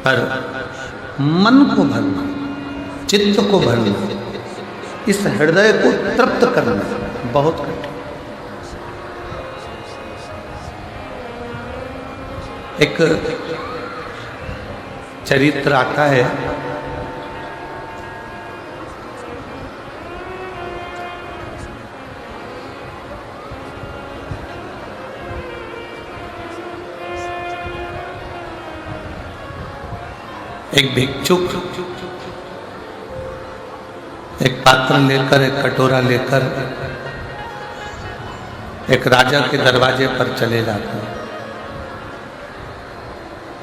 पर मन को भरना, चित्त को भरना, इस हृदय को तृप्त करना बहुत कठिन। एक चरित्र आता है, एक भिक्षुक एक पात्र लेकर, एक कटोरा लेकर एक राजा के दरवाजे पर चले जाते हैं।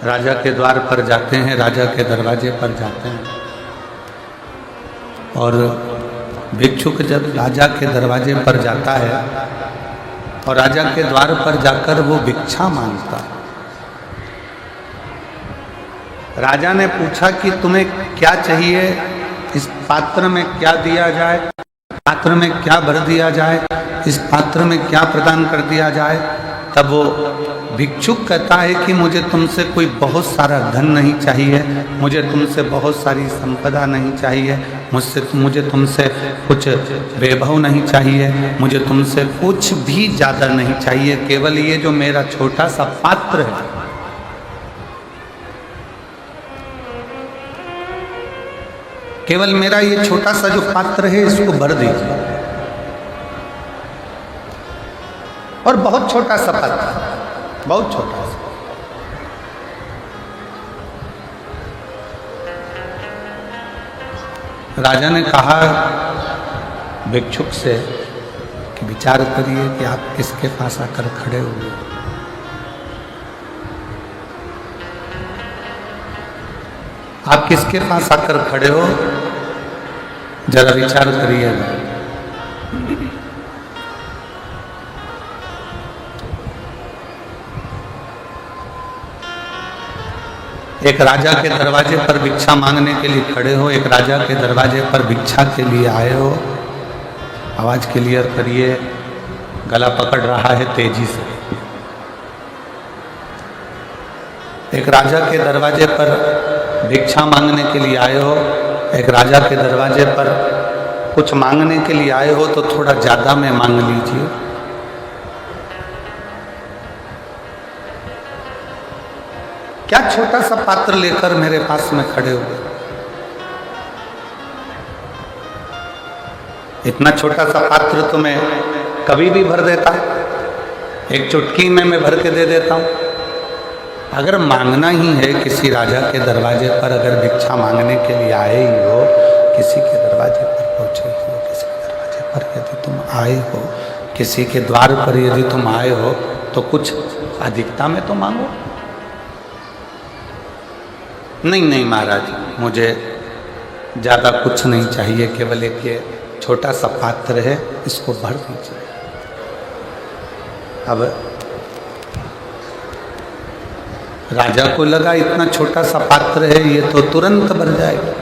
राजा के द्वार पर जाते हैं, राजा के दरवाजे पर जाते हैं और भिक्षुक जब राजा के दरवाजे पर जाता है और राजा के द्वार पर जाकर वो भिक्षा मांगता है। राजा ने पूछा कि तुम्हें क्या चाहिए, इस पात्र में क्या दिया जाए, पात्र में क्या भर दिया जाए, इस पात्र में क्या प्रदान कर दिया जाए। तब वो भिक्षुक कहता है कि मुझे तुमसे कोई बहुत सारा धन नहीं चाहिए, मुझे तुमसे बहुत सारी संपदा नहीं चाहिए, मुझे तुमसे कुछ वैभव नहीं चाहिए, मुझे तुमसे कुछ भी ज़्यादा नहीं चाहिए, केवल ये जो मेरा छोटा सा पात्र है, केवल मेरा ये छोटा सा जो पात्र है इसको भर दीजिए। और बहुत छोटा सा पात्र, बहुत छोटा सा। राजा ने कहा भिक्षुक से कि विचार करिए कि आप किसके पास आकर खड़े हुए। आप किसके पास आकर खड़े हो, जरा विचार करिएगा। एक राजा के दरवाजे पर भिक्षा मांगने के लिए खड़े हो, एक राजा के दरवाजे पर भिक्षा के लिए आए हो। आवाज क्लियर करिए, गला पकड़ रहा है तेजी से। एक राजा के दरवाजे पर भिक्षा मांगने के लिए आए हो, एक राजा के दरवाजे पर कुछ मांगने के लिए आए हो तो थोड़ा ज्यादा में मांग लीजिए। क्या छोटा सा पात्र लेकर मेरे पास में खड़े हुए। इतना छोटा सा पात्र तो मैं कभी भी भर देता, एक चुटकी में मैं भर के दे देता हूं। अगर मांगना ही है किसी राजा के दरवाजे पर, अगर भिक्षा मांगने के लिए आए ही हो, किसी के दरवाजे पर पहुंचे हो, किसी के दरवाजे पर यदि तुम आए हो, किसी के द्वार पर यदि तुम आए हो तो कुछ अधिकता में तो मांगो। नहीं महाराज, मुझे ज़्यादा कुछ नहीं चाहिए, केवल एक ये छोटा सा पात्र है, इसको भर दीजिए। अब राजा को लगा इतना छोटा सा पात्र है, ये तो तुरंत भर जाएगा।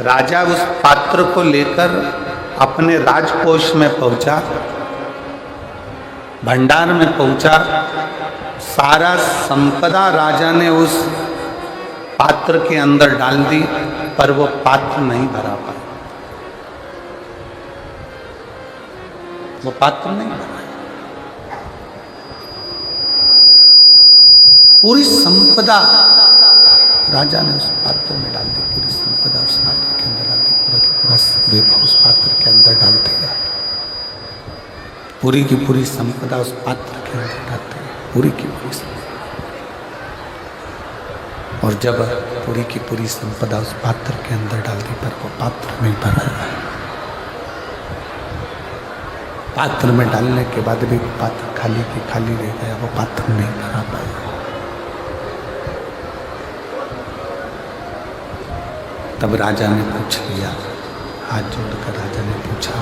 राजा उस पात्र को लेकर अपने राजकोष में पहुंचा, भंडार में पहुंचा। सारा संपदा राजा ने उस पात्र के अंदर डाल दी, पर वो पात्र नहीं भरा पाया, वो पात्र नहीं भरा। पूरी संपदा राजा ने उस पात्र में डाल दी, पूरी संपदा उस पात्र के अंदर डाल दी, पूरा की पूरा वैभव उस पात्र के अंदर डाल दिया, पूरी की पूरी संपदा उस पात्र के अंदर डाल दी, पूरी की पूरी संपदा। और जब पूरी की पूरी संपदा उस पात्र के अंदर डाल दी, पर वो पात्र नहीं भरा है। पात्र में डालने के बाद भी पात्र खाली की खाली रह गया, वो पात्र नहीं भरा पाया। तब राजा ने पूछ लिया, हाथ जोड़कर राजा ने पूछा,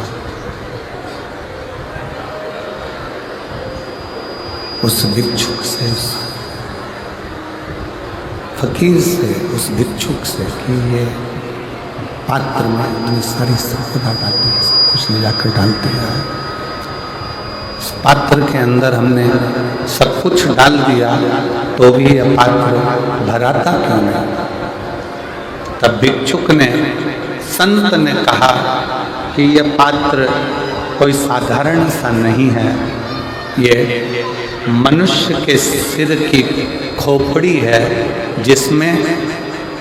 उस भिक्षुक से, उस फकीर से, उस भिक्षुक से कि ये पात्र में इतनी सारी संपदा डाली है, सब कुछ ले जाकर डाल दिया है, इस पात्र के अंदर हमने सब कुछ डाल दिया, तो भी यह पात्र भराता क्यों नहीं? तब भिक्षुक ने, संत ने कहा कि यह पात्र कोई साधारण सा नहीं है, ये मनुष्य के सिर की खोपड़ी है जिसमें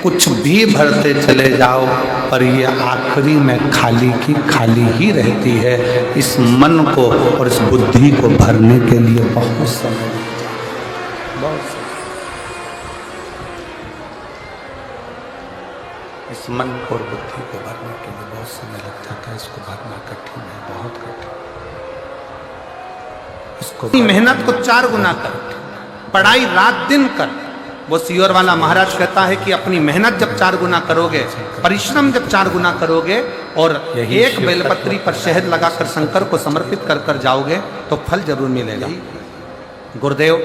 कुछ भी भरते चले जाओ पर ये आखिरी में खाली की खाली ही रहती है। इस मन को और इस बुद्धि को भरने के लिए बहुत समय लगता है, बहुत समय। इस मन को और बुद्धि को भरने के लिए बहुत समय लग जाता है। इसको भरना कठिन है, बहुत कठिन। इसको मेहनत को 4 गुना कर, पढ़ाई रात दिन कर। वो सीहोर वाला महाराज कहता है कि अपनी मेहनत जब 4 गुना करोगे, परिश्रम जब 4 गुना करोगे और एक बेलपत्री पर शहद लगाकर शंकर को समर्पित कर कर जाओगे तो फल जरूर मिलेगा। गुरुदेव,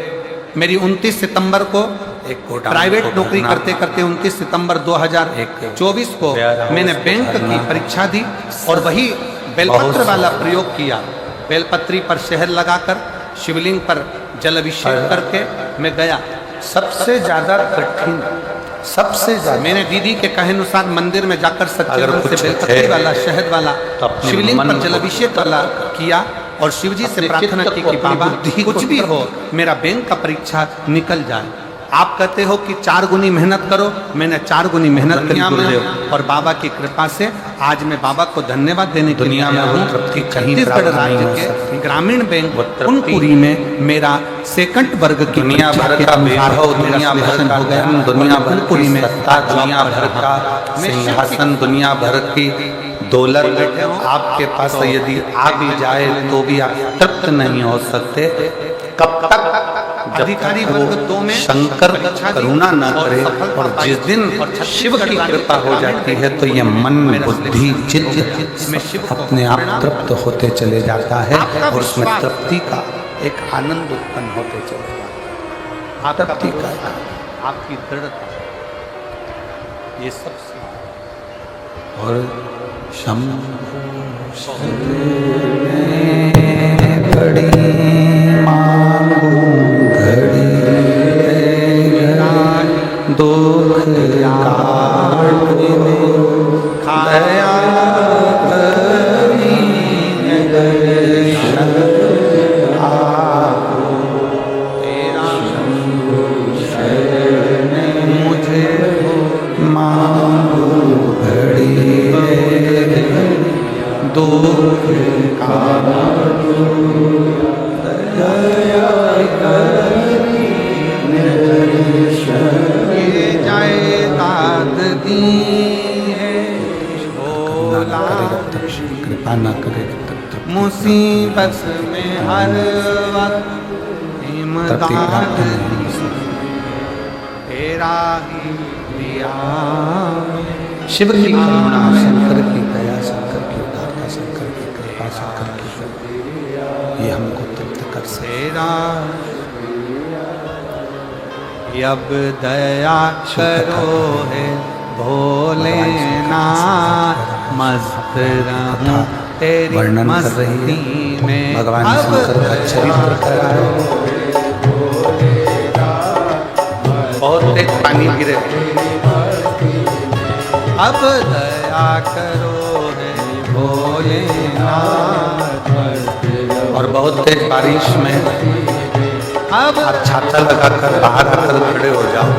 मेरी 29 सितंबर को प्राइवेट नौकरी करते करते 29 सितंबर 2024 को मैंने बैंक की परीक्षा दी और वही बेलपत्र वाला प्रयोग किया। बेलपत्री पर शहद लगाकर शिवलिंग पर जल अभिषेक करके मैं गया। सबसे ज्यादा कठिन, सबसे ज्यादा मैंने दीदी के कहे अनुसार मंदिर में जाकर सच्चे मन से बेलपत्री वाला, शहद वाला, शिवलिंग पर जलाभिषेक वाला किया और शिवजी से प्रार्थना की कि बाबा कुछ भी हो मेरा बैंक का परीक्षा निकल जाए। आप कहते हो कि 4 गुनी मेहनत करो, मैंने 4 गुनी मेहनत करी गुरुदेव, और बाबा की कृपा से आज मैं बाबा को धन्यवाद देने के लिए आया हूँ। छत्तीसगढ़ राज्य के ग्रामीण बैंक उनपुरी में मेरा सेकंड वर्ग की दुनिया भर का वैभव, दुनिया भर का धन, दुनिया भर की सत्ता, दुनिया भर का सिंहासन, दुनिया भर की दौलत आपके पास यदि आ भी जाए तो भी आप तृप्त नहीं हो सकते। कब तक? अधिकारी वर्ग 2 में शंकर करुणा न करे और जिस दिन शिव की कृपा हो जाती है तो ये मन, बुद्धि, चित्त अपने आप तृप्त होते चले जाता है और उसमें तृप्ति का एक आनंद उत्पन्न होते चले जाता है। तृप्ति का, आपकी दृढ़ता, ये सब और शंभु बड़ी मांगू घड़ी दुख काटने दया मुझे मांगू घड़ी दुख कृपा न करे मुसीबत में हर वक्त इमदाद तेरा ही दिया। शिव की करुणा, शंकर की दया, शंकर की उदारता, शंकर की कृपा, शंकर की ये हमको तृप्त कर सेरा। अब दया करो है भोलेनाथ, मस्त रहूं तेरी वर्णन कर रही है में। भगवान शंकर का चरित्र कर रहा है। बहुत तेज पानी गिरे, अब दया करो है भोलेनाथ, और बहुत तेज बारिश में अब आप छाता लगाकर बाहर आकर खड़े हो जाओ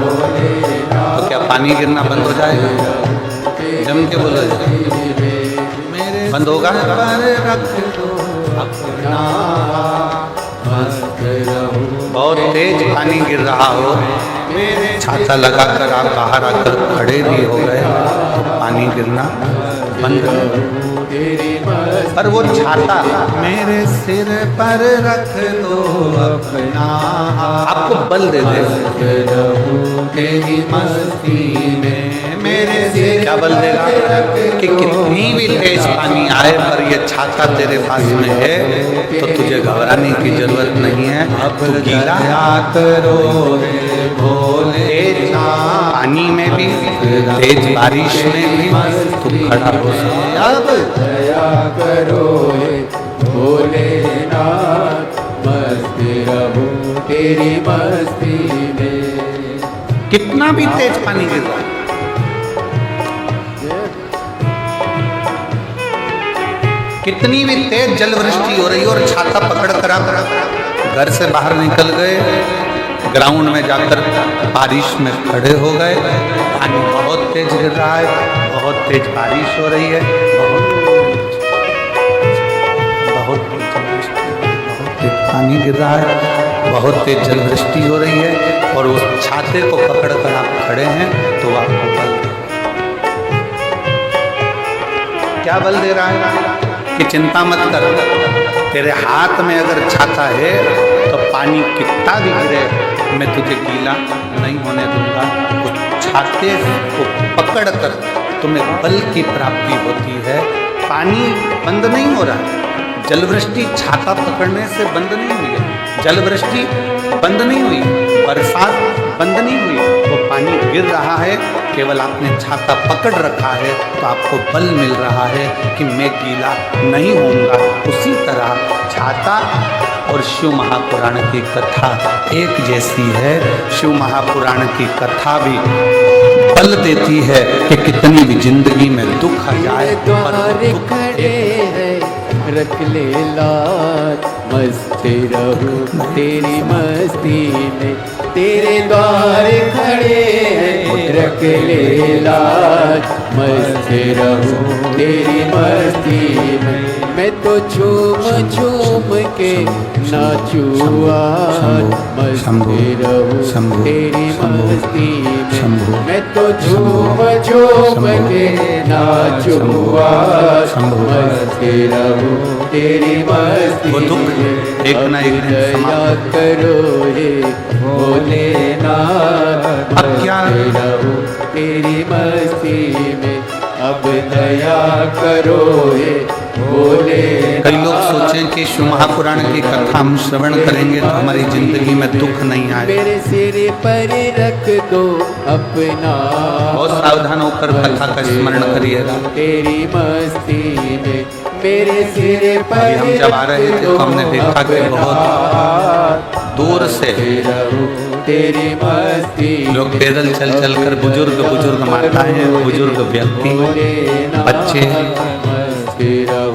तो क्या पानी गिरना बंद हो जाएगा? जम के बोलो, मेरे बंद होगा? पर रख दो अपना, बहुत तेज पानी गिर रहा हो, छाता लगाकर आप बाहर आकर खड़े भी हो गए तो पानी गिरना बंद कर। पर वो छाता मेरे सिर पर रख दो अपना, आपको बल दे दे। तेरी मस्ती में मेरे सिर क्या बल देगा? कि कितनी भी तेज पानी आए पर ये छाता तेरे पास में है तो तुझे घबराने की जरूरत नहीं है। अब तू गीला करो भोले, पानी में भी, तेज बारिश में भी तू खड़ा हो सकता। अब दया करो भोलेनाथ, मस्त रहूं तेरी मस्ती में। कितना भी तेज पानी गिर रहा है, कितनी भी तेज जल वृष्टि हो रही हो और छाता पकड़ कर आप घर से बाहर निकल गए, ग्राउंड में जाकर बारिश में खड़े हो गए, पानी बहुत तेज गिर रहा है, बहुत तेज बारिश हो रही है, बहुत तेज पानी गिर रहा है, बहुत तेज जल वृष्टि हो रही है और उस छाते को पकड़ कर आप खड़े हैं, तो आपको बल क्या बल दे रहा है कि चिंता मत कर, तेरे हाथ में अगर छाता है तो पानी कितना भी गिरे मैं तुझे गीला नहीं होने दूंगा। उस छाते को पकड़ कर तुम्हें बल की प्राप्ति होती है। पानी बंद नहीं हो रहा है, जलवृष्टि छाता पकड़ने से बंद नहीं हुई है, जलवृष्टि बंद नहीं हुई, बरसात बंद नहीं हुई, वो पानी गिर रहा है, केवल आपने छाता पकड़ रखा है तो आपको बल मिल रहा है कि मैं गीला नहीं होऊंगा। उसी तरह छाता और शिव महापुराण की कथा एक जैसी है। शिव महापुराण की कथा भी बल देती है कि कितनी भी जिंदगी में दुख आ जाए पर दुख खड़े हैं रख ले लाज मस्त रहूं तेरी मस्ती में। तेरे द्वार खड़े हैं रख ले लाज मस्त रहूं तेरी मस्ती में। मैं तो झूम झूम के नाचूं आज मस्त रहूं तेरी मस्ती में। मैं तो झूम झूम के नाचूं आज मस्त रहूं तेरी मस्ती वो दुख में। एक ना एक दिन दया समाप्त करो रे भोलेनाथ अब क्या रहूं तेरी मस्ती में। अब दया करो रे भोलेनाथ। कई लोग सोचें कि शिव महापुराण की कथा हम श्रवण करेंगे तो हमारी जिंदगी में दुख नहीं आए। मेरे सिर पर रख दो अपना, बहुत सावधान होकर कथा का स्मरण करिएगा। तेरी मस्ती में मेरे सिर पर अभी हम जब आ रहे थे तो हमने देखा कि बहुत दूर से तेरी मस्ती लोग पैदल चल चल कर बुजुर्ग माताएं, बुजुर्ग व्यक्ति, बच्चे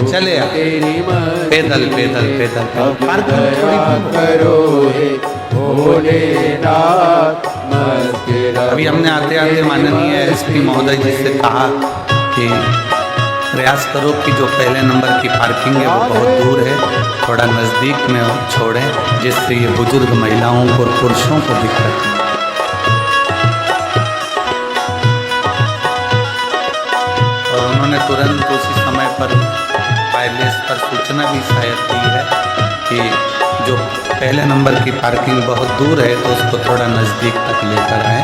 चले पैदल पैदल पैदल करो हे भोलेनाथ मस्त रहूं। अभी हमने आते आते माननीय एसपी महोदय जी से कहा कि प्रयास करो कि जो पहले नंबर की पार्किंग है वो बहुत दूर है, थोड़ा नज़दीक में छोड़ें जिससे ये बुजुर्ग महिलाओं को और पुरुषों को दिक्कत है। और उन्होंने तुरंत उसी समय पर वायरलेस पर सूचना भी शायद दी है कि जो पहले नंबर की पार्किंग बहुत दूर है तो उसको थोड़ा नज़दीक तक लेकर आए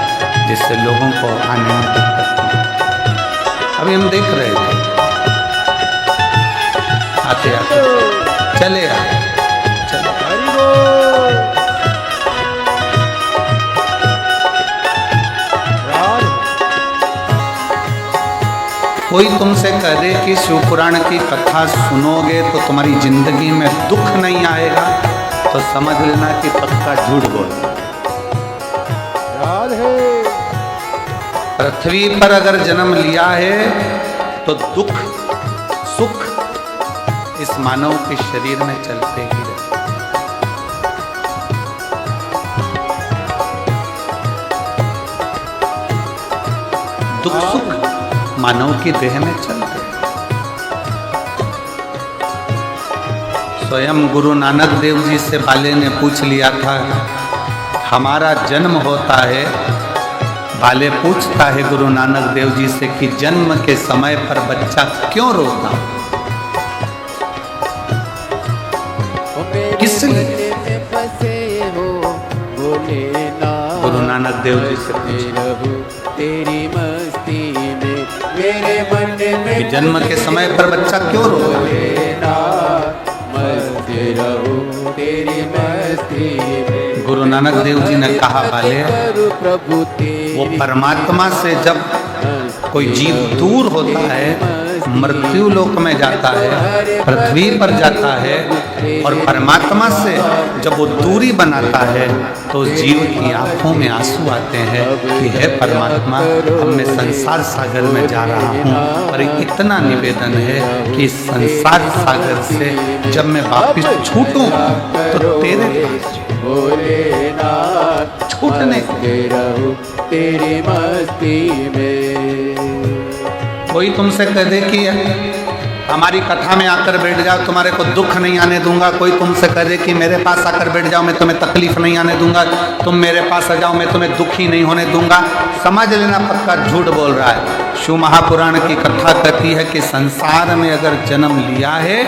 जिससे लोगों को आने में दिक्कत नहीं। अभी हम देख रहे थे आते आते चले आए चले कोई तुमसे कह दे कि शिव पुराण की कथा सुनोगे तो तुम्हारी जिंदगी में दुख नहीं आएगा तो समझ लेना कि पक्का झूठ बोल। पृथ्वी पर अगर जन्म लिया है तो दुख सुख इस मानव के शरीर में चलते ही रहते। दुख सुख मानव की देह में चलते। स्वयं गुरु नानक देव जी से बाले ने पूछ लिया था, हमारा जन्म होता है, बाले पूछता है गुरु नानक देव जी से कि जन्म के समय पर बच्चा क्यों रोता, किस लिए? गुरु नानक देव जी से पूछा तेरी मस्ती में मेरे मन में कि जन्म के समय पर बच्चा क्यों रोता है? मस्त रहूं तेरी मस्ती में। गुरु नानक देव जी ने कहा, बाले प्रभु वो परमात्मा से जब कोई जीव दूर होता है मृत्यु लोक में जाता है, पृथ्वी पर जाता है और परमात्मा से जब वो दूरी बनाता है तो जीव की आंखों में आंसू आते हैं कि हे परमात्मा, अब मैं संसार सागर में जा रहा हूँ, पर इतना निवेदन है कि इस संसार सागर से जब मैं वापिस छूटूं तो तेरे भोलेनाथ छूटने रहूं तेरी मस्ती में। कोई तुमसे कह दे कि हमारी कथा में आकर बैठ जाओ, तुम्हारे को दुख नहीं आने दूंगा। कोई तुमसे कह दे कि मेरे पास आकर बैठ जाओ, मैं तुम्हें तकलीफ नहीं आने दूंगा। तुम मेरे पास आ जाओ, मैं तुम्हें दुखी नहीं होने दूंगा। समझ लेना पक्का झूठ बोल रहा है। शिव महापुराण की कथा कहती है कि संसार में अगर जन्म लिया है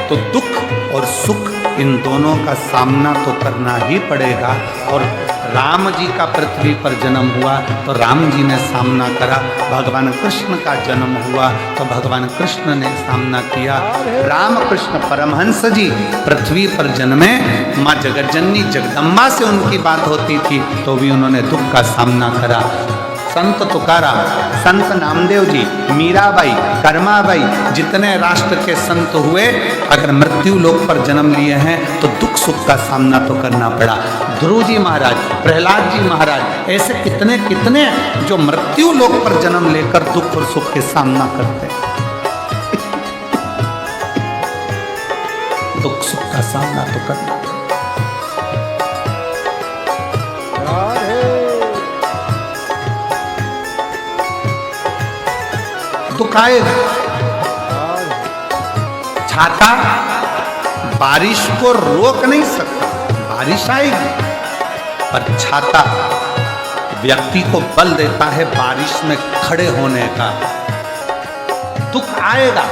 तो दुख और सुख इन दोनों का सामना तो करना ही पड़ेगा। और राम जी का पृथ्वी पर जन्म हुआ तो राम जी ने सामना करा, भगवान कृष्ण का जन्म हुआ तो भगवान कृष्ण ने सामना किया। राम कृष्ण परमहंस जी पृथ्वी पर जन्मे, माँ जगज्जननी जगदम्बा से उनकी बात होती थी तो भी उन्होंने दुख का सामना करा। संत तुकाराम, संत नामदेव जी, मीराबाई, कर्माबाई, जितने राष्ट्र के संत हुए, अगर मृत्यु लोक पर जन्म लिए हैं तो दुख सुख का सामना तो करना पड़ा। ध्रुव जी महाराज, प्रहलाद जी महाराज, ऐसे कितने कितने जो मृत्यु लोक पर जन्म लेकर दुख और सुख के सामना करते हैं। दुख सुख का सामना तो करना। दुख आएगा। छाता बारिश को रोक नहीं सकता, बारिश आएगी, पर छाता व्यक्ति को बल देता है बारिश में खड़े होने का। दुख आएगा।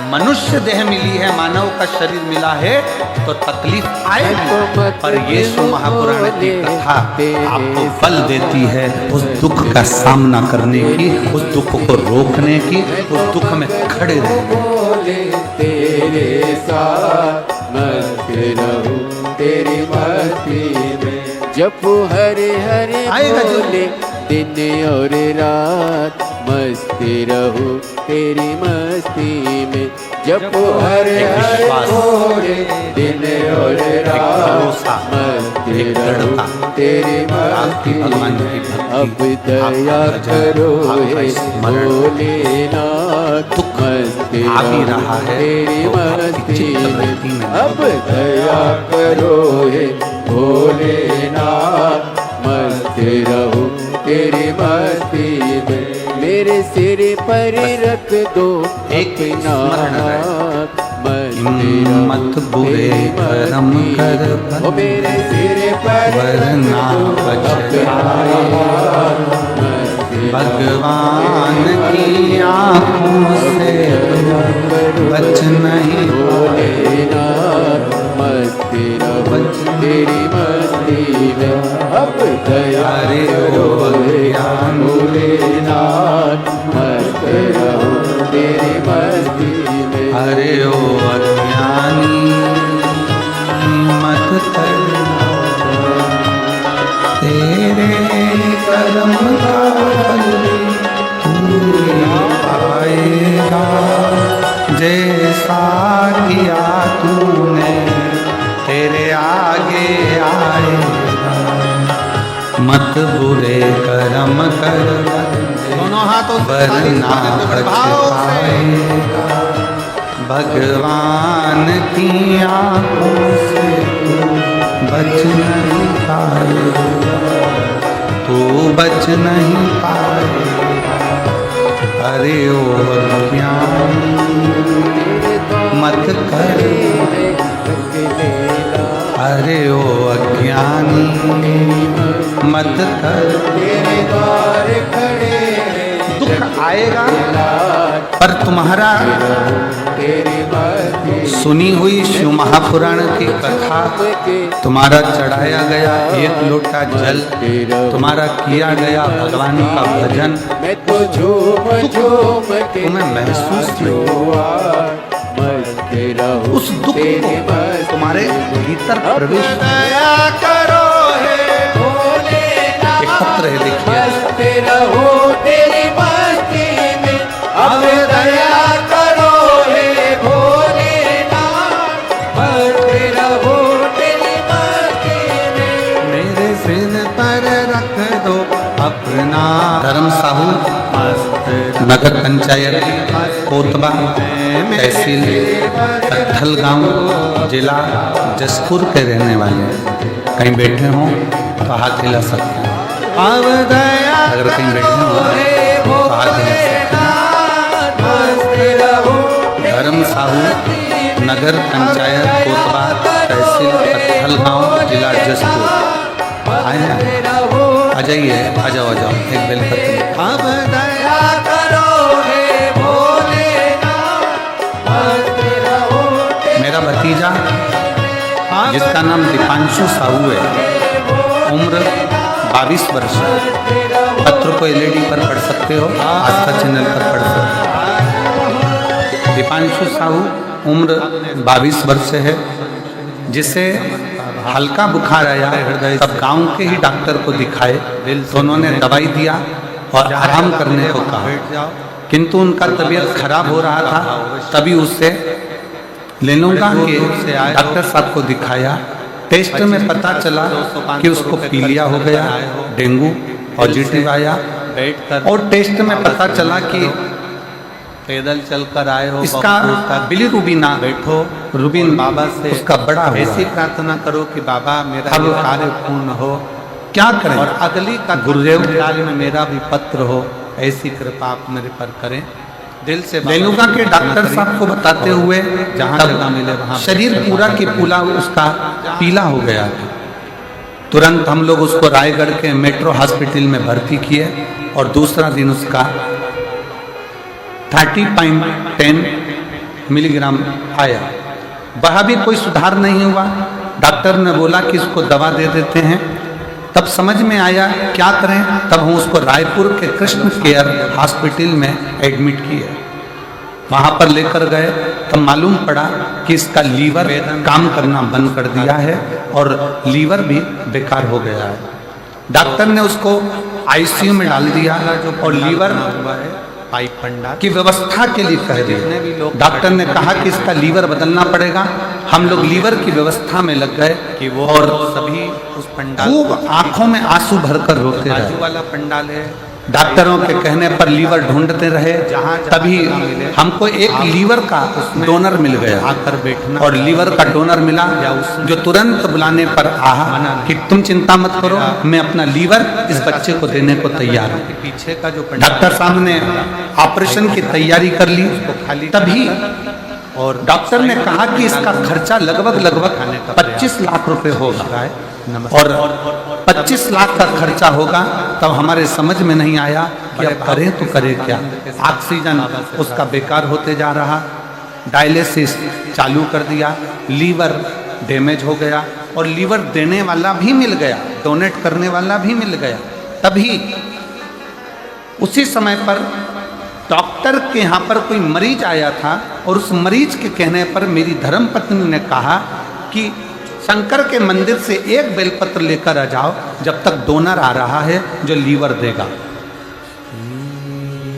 मनुष्य देह मिली है, मानव का शरीर मिला है तो तकलीफ आएगी, पर यीशु महापुराण की कथा आपको बल देती है उस दुख का सामना करने की, उस दुख को रोकने की, उस दुख में खड़े रहने। तेरे साथ मस्त रहूं तेरी मस्ती में। जप हरे हरे बोले दिन और रात, मस्ती रहूं तेरी मस्ती में। जप हरे हरे बोले दिन और रात, मस्ती रहूं तेरी मस्ती में। अब दया करो हे भोलेनाथ, मस्ती रहूं तेरी मस्ती में। अब दया करो हे भोलेनाथ, मस्ती रहूं तेरी मस्ती में। मेरे सिर पर रख दो अपना हाथ, मत बुरे कर्म कर मेरे सिर पर वरना भगवान की आँखों से बच नहीं। भोलेनाथ मस्ती रहूं तेरी मस्ती में। अब दया करो भोलेनाथ, मस्ती रहूं तेरी मस्ती में। अरे ओ अज्ञानी मत करना, तेरे कर्म का फल तू पाएगा। जैसा किया तूने तेरे आगे आएगा। मत बुरे कर्म कर दोनों हाथों वरना पाएगा। भगवान की आँखों से तू बच नहीं पाएगा, तू बच नहीं पाएगा। अरे ओ अज्ञानी मत कर, अरे ओ अज्ञानी मत कर। दुख आएगा पर तुम्हारा सुनी हुई शिव महापुराण की कथा, तुम्हारा चढ़ाया गया एक लोटा जल, तुम्हारा किया गया भगवान का भजन, तुम्हें महसूस नहीं। उस दुख को तुम्हारे भीतर प्रवेश करो हे भोलेनाथ। एक पत्र है, देखिए। मस्त रहो तेरी मस्ती में। अब दया साहू, नगर पंचायत कोतबा, तहसील कत्थल गांव, जिला जसपुर के रहने वाले कहीं बैठे हों तो हाथ हिला सकते हैं। अगर कहीं बैठे हों तो हाथ हिला सकते हैं। धर्म साहू, नगर पंचायत कोतबा, तहसील कत्थल गांव, जिला जसपुर। आए हैं, आ जाइए, आ जाओ, आ जाओ। एक बेलपत्र अब दया करो हे भोलेनाथ, मेरा भतीजा जिसका नाम दीपांशु साहू है, उम्र 22 वर्ष। पत्र को एलईडी पर पढ़ सकते हो, आस्था चैनल पर पढ़ सकते हो। दीपांशु साहू उम्र 22 वर्ष है, जिसे हल्का बुखार आया, तब गांव के ही डॉक्टर को दिखाए तो उन्होंने दवाई दिया और आराम करने को कहा, किंतु उनका तबीयत खराब हो रहा था। तभी उससे लेनुगा के डॉक्टर साहब को दिखाया। टेस्ट में पता चला कि उसको पीलिया हो गया, डेंगू पॉजिटिव आया, और टेस्ट में पता चला कि पैदल चलकर आए हो, इसका बिलीरुबिन बैठो, रुबिन बाबा से उसका बड़ा हुआ ऐसी है। प्रार्थना करो कि बाबा मेरा अब ये कार्य पूर्ण हो, क्या करें? और अगली का गुरुदेव काल में मेरा भी पत्र हो, ऐसी कृपा आप मेरे पर करें। दिल से लेनुगा के डॉक्टर साहब को बताते हुए जहाँ तब जगह मिले वहाँ शरीर पूरा की पूरा उसका पीला हो गया। तुरंत हम लोग उसको रायगढ़ के मेट्रो हॉस्पिटल में भर्ती किए और दूसरा दिन उसका 30.10 मिलीग्राम आया। वह भी कोई सुधार नहीं हुआ। डॉक्टर ने बोला कि इसको दवा दे देते हैं। तब समझ में आया क्या करें। तब हम उसको रायपुर के कृष्ण केयर हॉस्पिटल में एडमिट किए। वहाँ पर लेकर गए तब मालूम पड़ा कि इसका लीवर काम करना बंद कर दिया है और लीवर भी बेकार हो गया है। डॉक्टर ने उसको आईसीयू में डाल दिया और लीवर पाइप पंडा की व्यवस्था के लिए कह दिया। डॉक्टर ने कहा कि इसका लीवर बदलना पड़ेगा। हम लोग लीवर की व्यवस्था में लग गए कि वो और सभी उस पंडाल खूब आंखों में आंसू भरकर रोते बाजू रहे। वाला पंडाल है, डॉक्टरों के कहने पर लीवर ढूंढते रहे। तभी हमको एक लीवर का डोनर मिल गया आकर बैठना और लीवर का डोनर मिला जो तुरंत बुलाने पर आहा कि तुम चिंता मत करो, मैं अपना लीवर इस बच्चे को देने को तैयार हूँ। पीछे का जो पंडाल डॉक्टर साहब ने ऑपरेशन की तैयारी कर ली। तभी और डॉक्टर ने कहा कि इसका खर्चा लगभग 25 लाख रुपए होगा और 25 लाख का खर्चा होगा। तब हमारे समझ में नहीं आया कि अब करें तो करें क्या। ऑक्सीजन उसका बेकार होते जा रहा, डायलिसिस चालू कर दिया, लीवर डैमेज हो गया और लीवर देने वाला भी मिल गया, डोनेट करने वाला भी मिल गया। तभी उसी समय पर डॉक्टर के यहाँ पर कोई मरीज आया था और उस मरीज के कहने पर मेरी धर्मपत्नी ने कहा कि शंकर के मंदिर से एक बेलपत्र लेकर आ जाओ, जब तक डोनर आ रहा है जो लीवर देगा।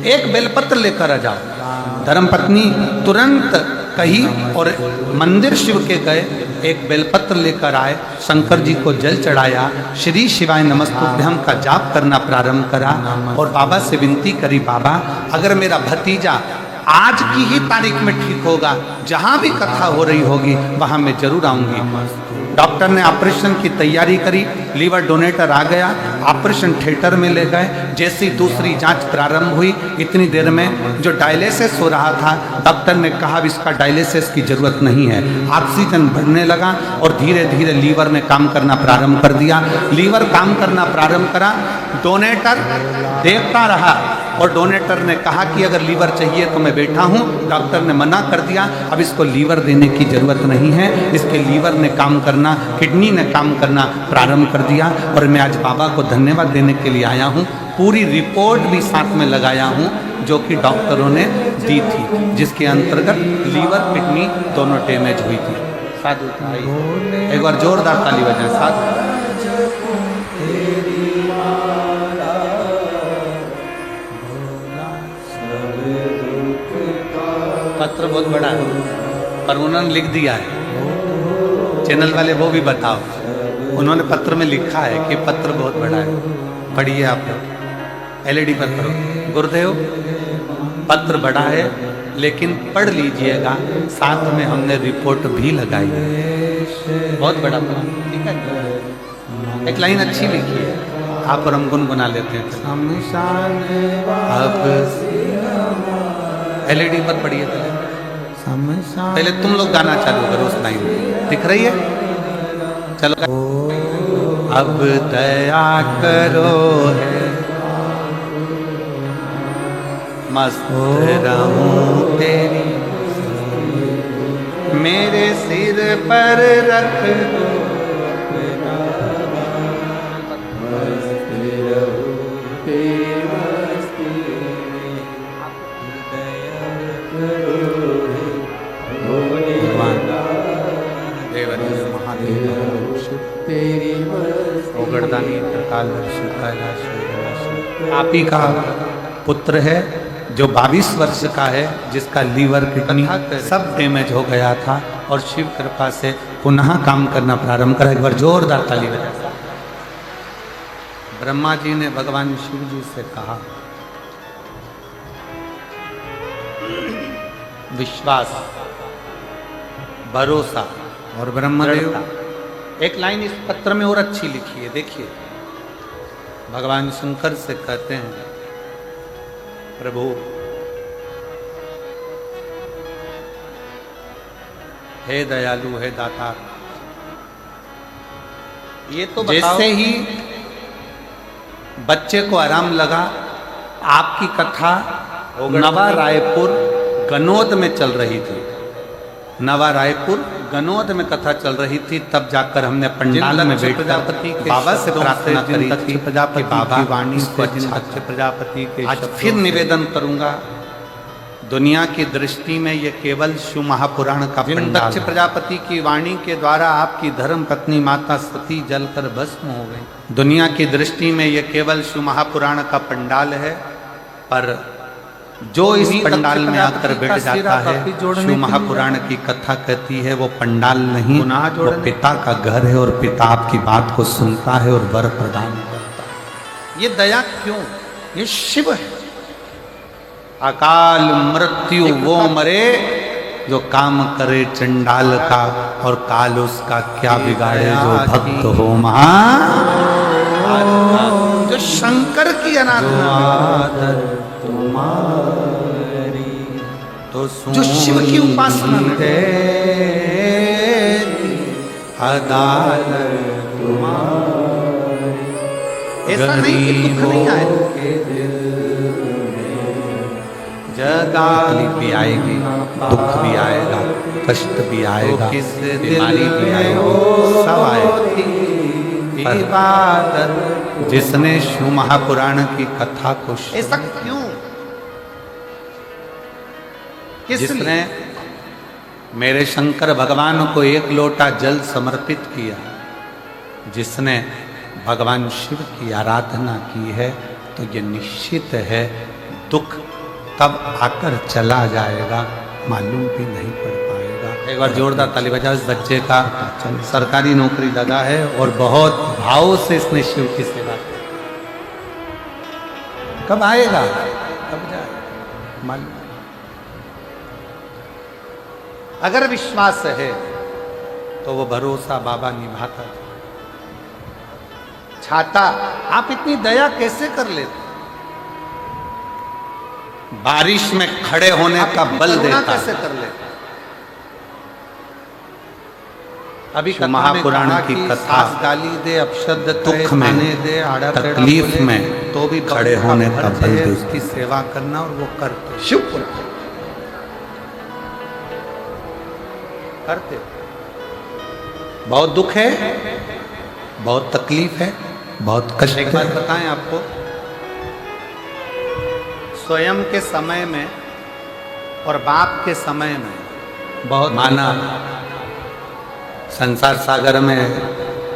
एक बेलपत्र लेकर आ जाओ। धर्मपत्नी तुरंत कही और मंदिर शिव के गए, एक बेलपत्र लेकर आए, शंकर जी को जल चढ़ाया, श्री शिवाय नमस्तुभ्यम का जाप करना प्रारंभ करा और बाबा से विनती करी, बाबा अगर मेरा भतीजा आज की ही तारीख में ठीक होगा, जहाँ भी कथा हो रही होगी वहाँ मैं जरूर आऊँगी। डॉक्टर ने ऑपरेशन की तैयारी करी, लीवर डोनेटर आ गया, ऑपरेशन थिएटर में ले गए। जैसी दूसरी जांच प्रारंभ हुई, इतनी देर में जो डायलिसिस हो रहा था, डॉक्टर ने कहा इसका डायलिसिस की जरूरत नहीं है। ऑक्सीजन बढ़ने लगा और धीरे धीरे लीवर ने काम करना प्रारंभ कर दिया। लीवर काम करना प्रारंभ करा, डोनेटर देखता रहा और डोनेटर ने कहा कि अगर लीवर चाहिए तो मैं बैठा हूँ। डॉक्टर ने मना कर दिया, अब इसको लीवर देने की जरूरत नहीं है। इसके लीवर ने काम करना, किडनी ने काम करना प्रारंभ कर दिया और मैं आज बाबा को धन्यवाद देने के लिए आया हूँ। पूरी रिपोर्ट भी साथ में लगाया हूँ जो कि डॉक्टरों ने दी थी, जिसके अंतर्गत लीवर किडनी दोनों डैमेज हुई थी। साधु एक बार जोरदार ताली बजाएं साथ। पत्र बहुत बड़ा है पर उन्होंने लिख दिया है, चैनल वाले वो भी बताओ। उन्होंने पत्र में लिखा है कि पत्र बहुत बड़ा है, पढ़िए आप लोग। एलईडी पर करो। गुरुदेव पत्र बड़ा है लेकिन पढ़ लीजिएगा, साथ में हमने रिपोर्ट भी लगाई है। बहुत बड़ा पत्र, ठीक है। एक लाइन अच्छी लिखी है, आप और हम गुनगुना लेते हैं। अब एलईडी पर पढ़िए पहले तुम लोग गाना चालू करो उस लाइन में, दिख रही है? चलो। अब दया करो है मस्त रहूं तेरी, मेरे सिर पर रख दो आप ही का पुत्र है जो 22 वर्ष का है, जिसका लीवर किडनी सब डैमेज हो गया था और शिव कृपा से पुनः काम करना प्रारंभ करा। एक बार जोरदार ताली बजा। ब्रह्मा जी ने भगवान शिव जी से कहा, विश्वास, भरोसा और ब्रह्मदेव। एक लाइन इस पत्र में और अच्छी लिखी है, देखिए। भगवान शंकर से कहते हैं, प्रभु हे दयालु, हे दाता, ये तो जैसे ही बच्चे को आराम लगा, आपकी कथा नवा रायपुर गनौद में चल रही थी। नवा रायपुर गनौद में कथा चल रही थी, तब जाकर हमने पंडाल में बैठ प्रजापति के बाबा से प्रार्थना करी थी, प्रजापति बाबा वाणी को अच्छा प्रजापति के। आज फिर निवेदन करूंगा, दुनिया की दृष्टि में ये केवल शिव महापुराण का पंडाल। प्रजापति की वाणी के द्वारा आपकी धर्म पत्नी माता सती जलकर भस्म हो गई। दुनिया की दृष्टि में ये केवल शिव महापुराण का पंडाल है, पर जो इस पंडाल में आकर बैठ जाता है, शिव महापुराण की कथा कहती है, वो पंडाल नहीं, वो पिता का घर है और पिता आपकी बात को सुनता है और वर प्रदान करता है। ये दया क्यों? ये शिव है। अकाल मृत्यु वो मरे जो काम करे चंडाल का, और काल उसका क्या बिगाड़े जो भक्त हो महान। जो शंकर की आराधना, तो जो शिव की उपासना है, अदालत ऐसा नहीं कि दुख नहीं आए, तकलीफ भी आएगी, दुख भी आएगा, कष्ट भी आएगा, बीमारी भी आएगी, सब आएगी। जिसने शिव महापुराण की कथा को, ऐसा क्यों? जिसने मेरे शंकर भगवान को एक लोटा जल समर्पित किया, जिसने भगवान शिव की आराधना की है, तो ये निश्चित है दुख तब आकर चला जाएगा, मालूम भी नहीं पड़ पाएगा। एक बार जोरदार ताली बजाओ। इस बच्चे का सरकारी नौकरी लगा है और बहुत भाव से इसने शिव की सेवा की। कब आएगा, कब जाएगा, मालूम। अगर विश्वास है तो वो भरोसा बाबा निभाता छाता। आप इतनी दया कैसे कर लेते? बारिश में खड़े होने का बल देता कैसे कर लेते? अभी महापुराण की कथा गाली दे, अपशब्द दुख में दे, तकलीफ में, तो भी खड़े होने का बल दे, उसकी सेवा करना, और वो करते शिव करते। बहुत दुख है, बहुत तकलीफ है, बहुत कष्ट। एक बात बताएं आपको, स्वयं के समय में और बाप के समय में बहुत माना, संसार सागर में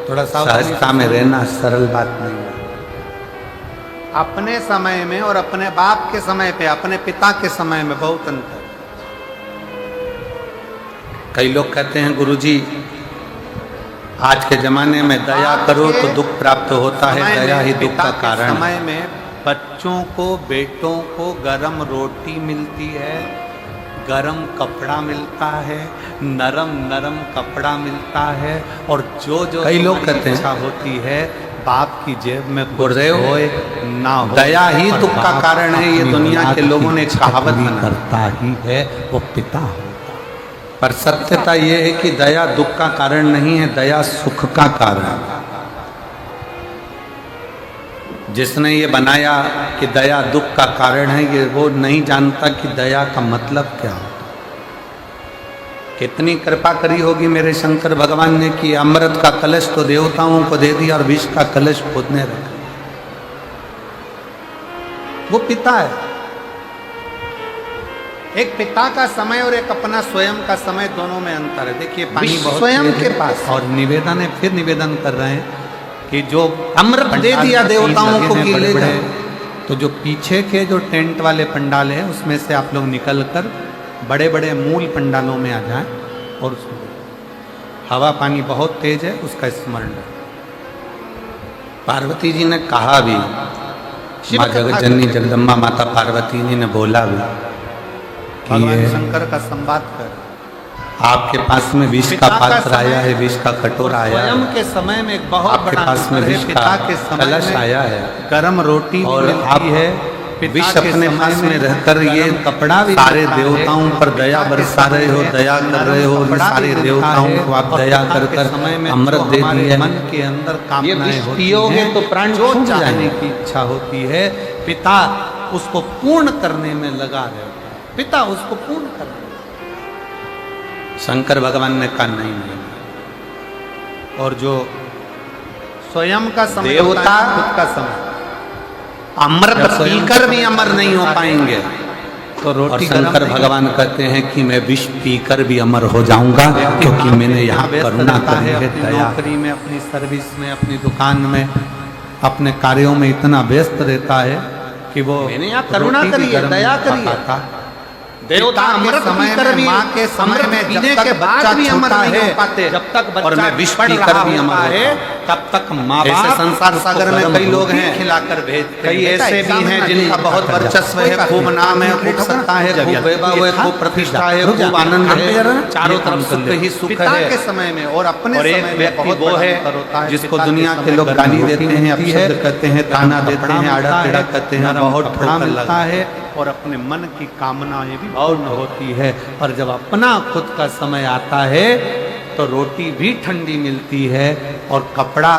थोड़ा सहजता में रहना सरल बात नहीं है। अपने समय में और अपने बाप के समय पे, अपने पिता के समय में बहुत अंतर। कई लोग कहते हैं गुरुजी आज के जमाने में दया करो तो दुख प्राप्त होता है, दया ही दुख का कारण। समय में बच्चों को, बेटों को गरम रोटी मिलती है, गरम कपड़ा मिलता है, नरम नरम कपड़ा मिलता है, और जो जो कई लोग कहते हैं इच्छा होती है बाप की जेब में गुरुदेव, होए ना हो, दया ही पर दुख का बाप कारण है। ये अपनी दुनिया के औलाद लोगों की ने एक इच्छा कहावत पूरी बना करता ही है, वो पिता होता है। पर सत्यता ये है कि दया दुख का कारण नहीं है, दया सुख का कारण है। जिसने ये बनाया कि दया दुख का कारण है, ये वो नहीं जानता कि दया का मतलब क्या होता। कितनी कृपा करी होगी मेरे शंकर भगवान ने कि अमृत का कलश तो देवताओं को दे दिया और विष का कलश खुद ने रख लिया। वो पिता है। एक पिता का समय और एक अपना स्वयं का समय, दोनों में अंतर है। देखिए पानी विष बहुत स्वयं तेज के है, पास। और निवेदन है, फिर निवेदन कर रहे हैं कि जो अमृत दे दिया देवताओं को कि ले जाओ। तो जो पीछे के जो टेंट वाले पंडाल हैं उसमें से आप लोग निकल कर बड़े बड़े मूल पंडालों में आ जाएं और हवा पानी बहुत तेज है, उसका स्मरण रखें। पार्वती जी ने कहा भी, शिव माँ कथा जगज्जननी करते जगदम्बा माता पार्वती जी ने बोला भी कि भगवान ये शंकर का संवाद कर, आपके पास में विष का पिता का पात्र समय आया है, विष का कटोरा आया स्वयं है, के समय में एक बहुत आपके बड़ा पास में अंतर है। विष पिता का के समय कलश में आया है, गरम रोटी भी और मिलती आप है, पिता विष के अपने समय पास में रहकर ये गरम कपड़ा भी सारे मिलता है, देवताओं पर दया पिता के बरसा रहे हो, समय दया कर रहे हो, कपड़ा भी सारे मिलता देवताओं है, को आप और दया पिता कर के कर समय में अमृत जो दे हमारे दी है। मन के अंदर ये कामनाएं विष होती पियोगे हैं, तो प्राण जो छूट चाहने जाएंगे। की इच्छा होती है, पिता उसको पूर्ण करने में लगा रहे हो, पिता उसको पूर्ण करने में। शंकर भगवान ने कहा नहीं नहीं, और जो स्वयं का समय देवता होता है, खुद का समय, अमृत जब स्वयं पीकर का भी अमर नहीं हो पाएंगे। तो और रोटी शंकर भगवान कहते हैं कि मैं विष पीकर भी अमर हो जाऊंगा, क्योंकि मैंने यहाँ करुणा करी है, अपनी दया। नौकरी में, अपनी सर्विस में, अपनी दुकान में, अपने कार्यों में इतना व्यस्त रहता है कि वो मैंने यहाँ करुणा रोटी भी करी है, गर्म दया नहीं करी है। पकाता। देवता पिता के अमृत समय पीकर में, भी, माँ के समय अमृत में, पीने जब तक के बाद बच्चा भी अमर छोटा नहीं है, हो पाते, जब तक और मैं विष पढ़ पीकर रहा भी अमर होता है, तब तक माँ ऐसे बाप संसार सागर में कई लोग हैं खिलाकर भेजते कई हैं। ऐसे भी हैं जिनका बहुत वर्चस्व है, खूब नाम है, खूब सत्ता है, खूब वैभव है, खूब प्रतिष्ठा है, खूब आनंद है, चारों तरफ सुख ही सुख पिता है। के समय में और अपने और एक समय में व्यक्ति बहुत वो बड़ा है अंतर होता है। जिसको पिता के दुनिया के समय लोग गर्म गाली रोटी देते हैं, मिलती है, अपशब्द कहते हैं, ताना देते हैं, आड़ा टेढ़ा कहते हैं, नरम बहुत कपड़ा ठोकर मिलता लगा है, और अपने मन की कामनाएं भी पूर्ण होती है। और जब अपना खुद का समय आता है तो रोटी भी ठंडी मिलती है, और कपड़ा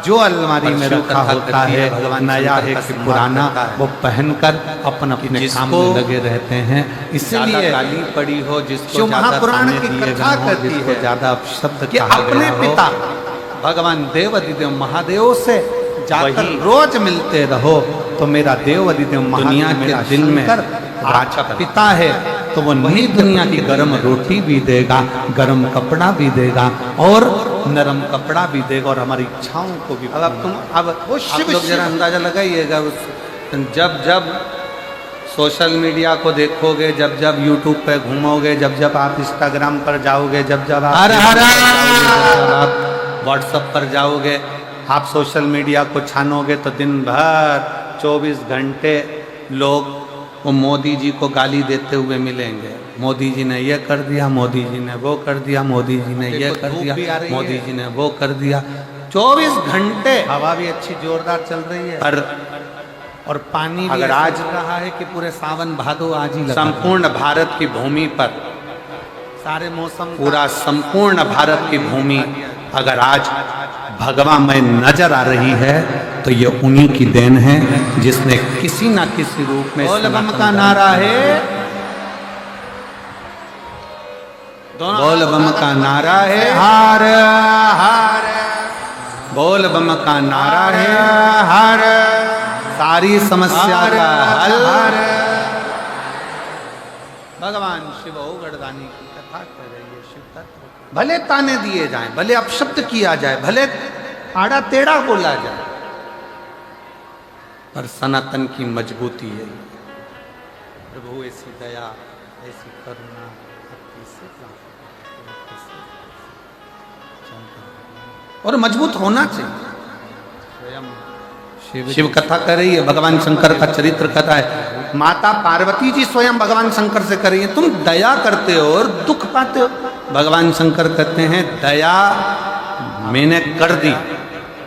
जो अलमारी में रखा होता है, भगवान नया है कि पुराना, वो पहनकर अपन अपने काम में लगे रहते हैं। इसलिए गाली पड़ी हो, जिसको जो ज्यादा महापुराण ताने की दिए कथा गए हो, कहती जिसको है ज्यादा अपशब्द कि कहा अपने गया हो, पिता भगवान देव अधिदेव महादेव से जाकर वही रोज मिलते रहो, तो मेरा देव अधिदेव दुनिया महादेव के मेरा दिल में शंकर राजा आपका पिता है, तो वो नई दुनिया की गर्म रोटी भी देगा, गर्म कपड़ा भी देगा, और नरम कपड़ा भी देगा, और हमारी इच्छाओं को भी। अब तुम वो आप लोग जरा अंदाजा लगाइएगा, जब जब सोशल मीडिया को देखोगे, जब जब यूट्यूब पे घूमोगे, जब जब आप इंस्टाग्राम पर जाओगे, जब जब आप व्हाट्सएप पर जाओगे, आप सोशल मीडिया को छानोगे, तो दिन भर 24 घंटे लोग वो मोदी जी को गाली देते हुए मिलेंगे। मोदी जी ने ये कर दिया, मोदी जी ने वो कर दिया, मोदी जी ने ये कर दिया, मोदी जी ने वो कर दिया। 24 घंटे हवा भी अच्छी जोरदार चल रही है, पर और पानी भी अगर ऐसा आज चल रहा है कि पूरे सावन भादो आज ही लगा संपूर्ण भारत की भूमि पर, सारे मौसम पूरा संपूर्ण भारत की भूमि अगर आज भगवामय नजर आ रही है, तो ये उन्हीं की देन है जिसने किसी ना किसी रूप में बोल बम सनातन का धर्म नारा है, बोल बम का नारा है, हार हार, बोल बम का नारा है, हार, सारी समस्या का हल। भगवान शिव गढ़दानी की कथा कर रही है, शिव तत्व। भले ताने दिए जाएं, भले अपशब्द किया जाए, भले आड़ा टेढ़ा बोला जाए, पर सनातन की मजबूती है। प्रभु ऐसी दया, ऐसी करुणा भक्ति से और मजबूत होना चाहिए। स्वयं शिव कथा कर रही है, भगवान शंकर का चरित्र कथा है। माता पार्वती जी स्वयं भगवान शंकर से कर रही है, तुम दया करते हो और दुख पाते हो। भगवान शंकर कहते हैं दया मैंने कर दी,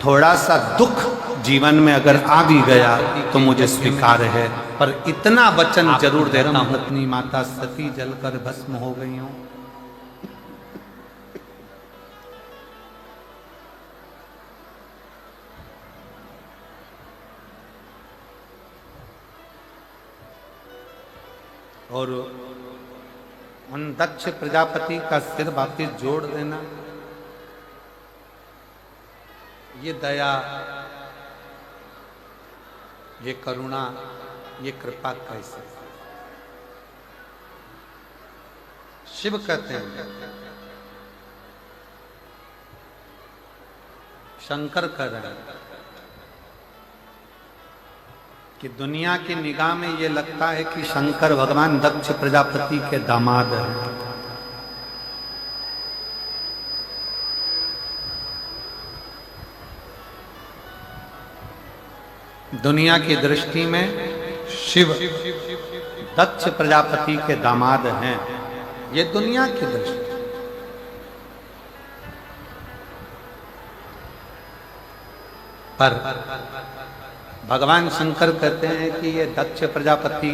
थोड़ा सा दुख जीवन में अगर आ भी गया तो मुझे स्वीकार है, पर इतना वचन जरूर देता हूं, पत्नी माता सती जलकर भस्म हो गई हूं। और उन दक्ष प्रजापति का सिर वापिस जोड़ देना, ये दया, ये करुणा, ये कृपा कैसे? शिव कहते हैं, शंकर कह रहे हैं कि दुनिया की निगाह में ये लगता है कि शंकर भगवान दक्ष प्रजापति के दामाद हैं। दुनिया की दृष्टि में शिव दक्ष प्रजापति के दामाद हैं, ये दुनिया की दृष्टि। पर भगवान शंकर कहते हैं कि ये दक्ष प्रजापति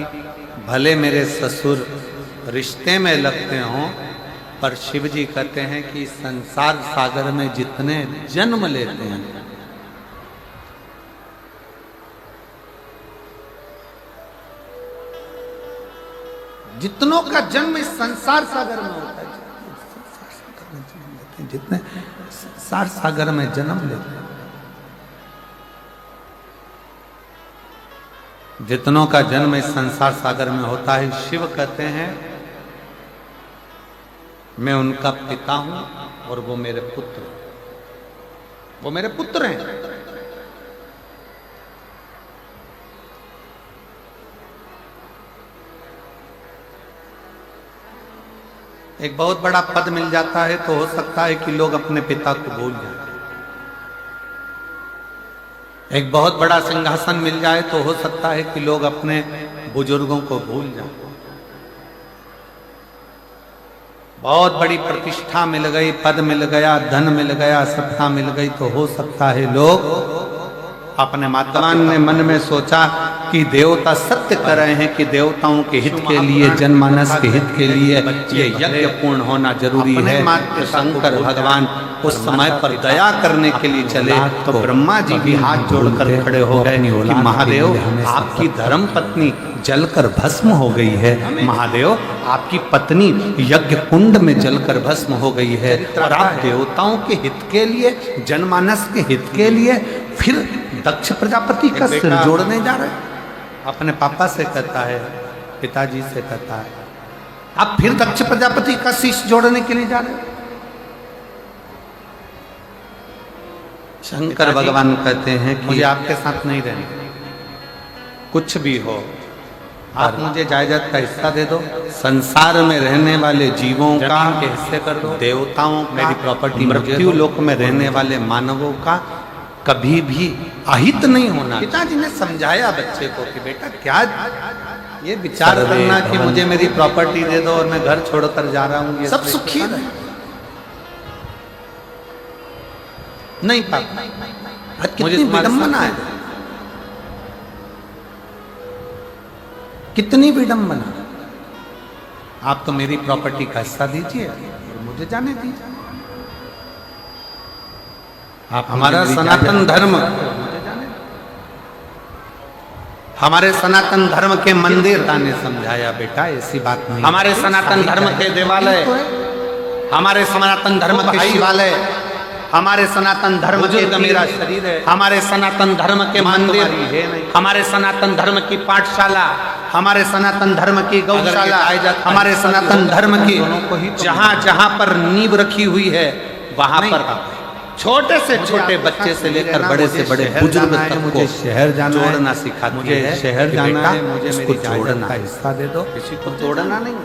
भले मेरे ससुर रिश्ते में लगते हों, पर शिव जी कहते हैं कि संसार सागर में जितने जन्म लेते हैं, जितनों का जन्म इस संसार सागर में होता है, जितने संसार सागर में जन्म लेते हैं, जितनों का जन्म इस संसार सागर में होता है, शिव कहते हैं मैं उनका पिता हूं और वो मेरे पुत्र, वो मेरे पुत्र हैं। एक बहुत बड़ा पद मिल जाता है तो हो सकता है कि लोग अपने पिता को भूल जाएं। एक बहुत बड़ा सिंहासन मिल जाए तो हो सकता है कि लोग अपने बुजुर्गों को भूल जाएं। बहुत बड़ी प्रतिष्ठा मिल गई, पद मिल गया, धन मिल गया, सत्ता मिल गई तो हो सकता है लोग अपने भगवान ने मन में सोचा कि देवता सत्य कर रहे हैं कि देवताओं के हित के लिए, जनमानस के हित के लिए ये यज्ञ पूर्ण होना जरूरी है। तो शंकर भगवान उस समय पर दया करने के लिए चले तो ब्रह्मा जी भी हाथ जोड़कर खड़े हो गए कि महादेव आपकी धर्म पत्नी जलकर भस्म हो गई है, महादेव आपकी पत्नी यज्ञ कुंड में जलकर भस्म हो गई है, और आप देवताओं के हित के लिए, जनमानस के हित के लिए फिर दक्ष प्रजापति का सिर जोड़ने जा रहे हैं। अपने पापा से कहता है, पिताजी से कहता है, आप फिर दक्ष प्रजापति का शीश जोड़ने के लिए जा रहे हैं। शंकर भगवान कहते हैं कि मुझे आपके साथ नहीं रहना, कुछ भी हो आप मुझे जायदाद का हिस्सा दे दो, संसार में रहने वाले जीवों का हिस्से कर दो, देवताओं मेरी प्रॉपर्टी, मृत्यु लोक में रहने वाले मानवों का कभी भी अहित नहीं होना। पिताजी ने समझाया बच्चे को कि बेटा क्या ये विचार करना कि मुझे मेरी प्रॉपर्टी दे दो और मैं घर छोड़कर जा रहा हूँ, ये सब सुखी रहे नहीं पापा, कितनी विडंबना है, कितनी विडंबना। आप तो मेरी प्रॉपर्टी का हिस्सा दीजिए और मुझे जाने दीजिए। आप हमारा सनातन धर्म, हमारे सनातन धर्म के मंदिर ने समझाया बेटा ऐसी बात नहीं, हमारे सनातन धर्म के देवालय, हमारे सनातन धर्म के शिवालय, हमारे सनातन धर्म के मेरा शरीर है, हमारे सनातन धर्म के मंदिर, हमारे सनातन धर्म की पाठशाला, हमारे सनातन धर्म की गौशाला, हमारे सनातन धर्म की जहाँ जहाँ पर नींव रखी हुई है वहां पर छोटे से छोटे बच्चे से लेकर बड़े से बड़े बुजुर्ग तक को शहर जाना जोड़ना सिखाती है। शहर जाना है, मुझे इसको जोड़ना, हिस्सा दे दो, किसी को तोड़ना नहीं,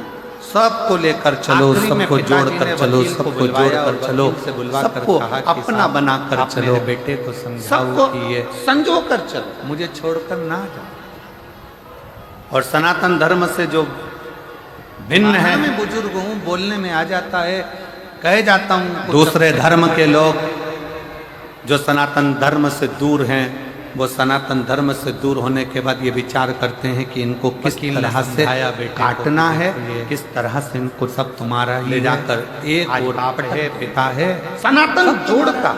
सबको लेकर चलो, सबको जोड़कर चलो, सबको जोड़कर चलो, सबको अपना बनाकर चलो, बेटे को समझाओ सबको कि ये संजो कर चलो, मुझे छोड़कर ना जाओ। और सनातन धर्म से जो भिन्न है, मैं बुजुर्ग हूँ, बोलने में आ जाता है, कह जाता हूँ। दूसरे धर्म के लोग जो सनातन धर्म से दूर हैं, वो सनातन धर्म से दूर होने के बाद ये विचार करते हैं कि इनको किस तरह से काटना है, किस तरह से इनको सब तुम्हारा ले जाकर एक और है, पिता है, सनातन जोड़ता।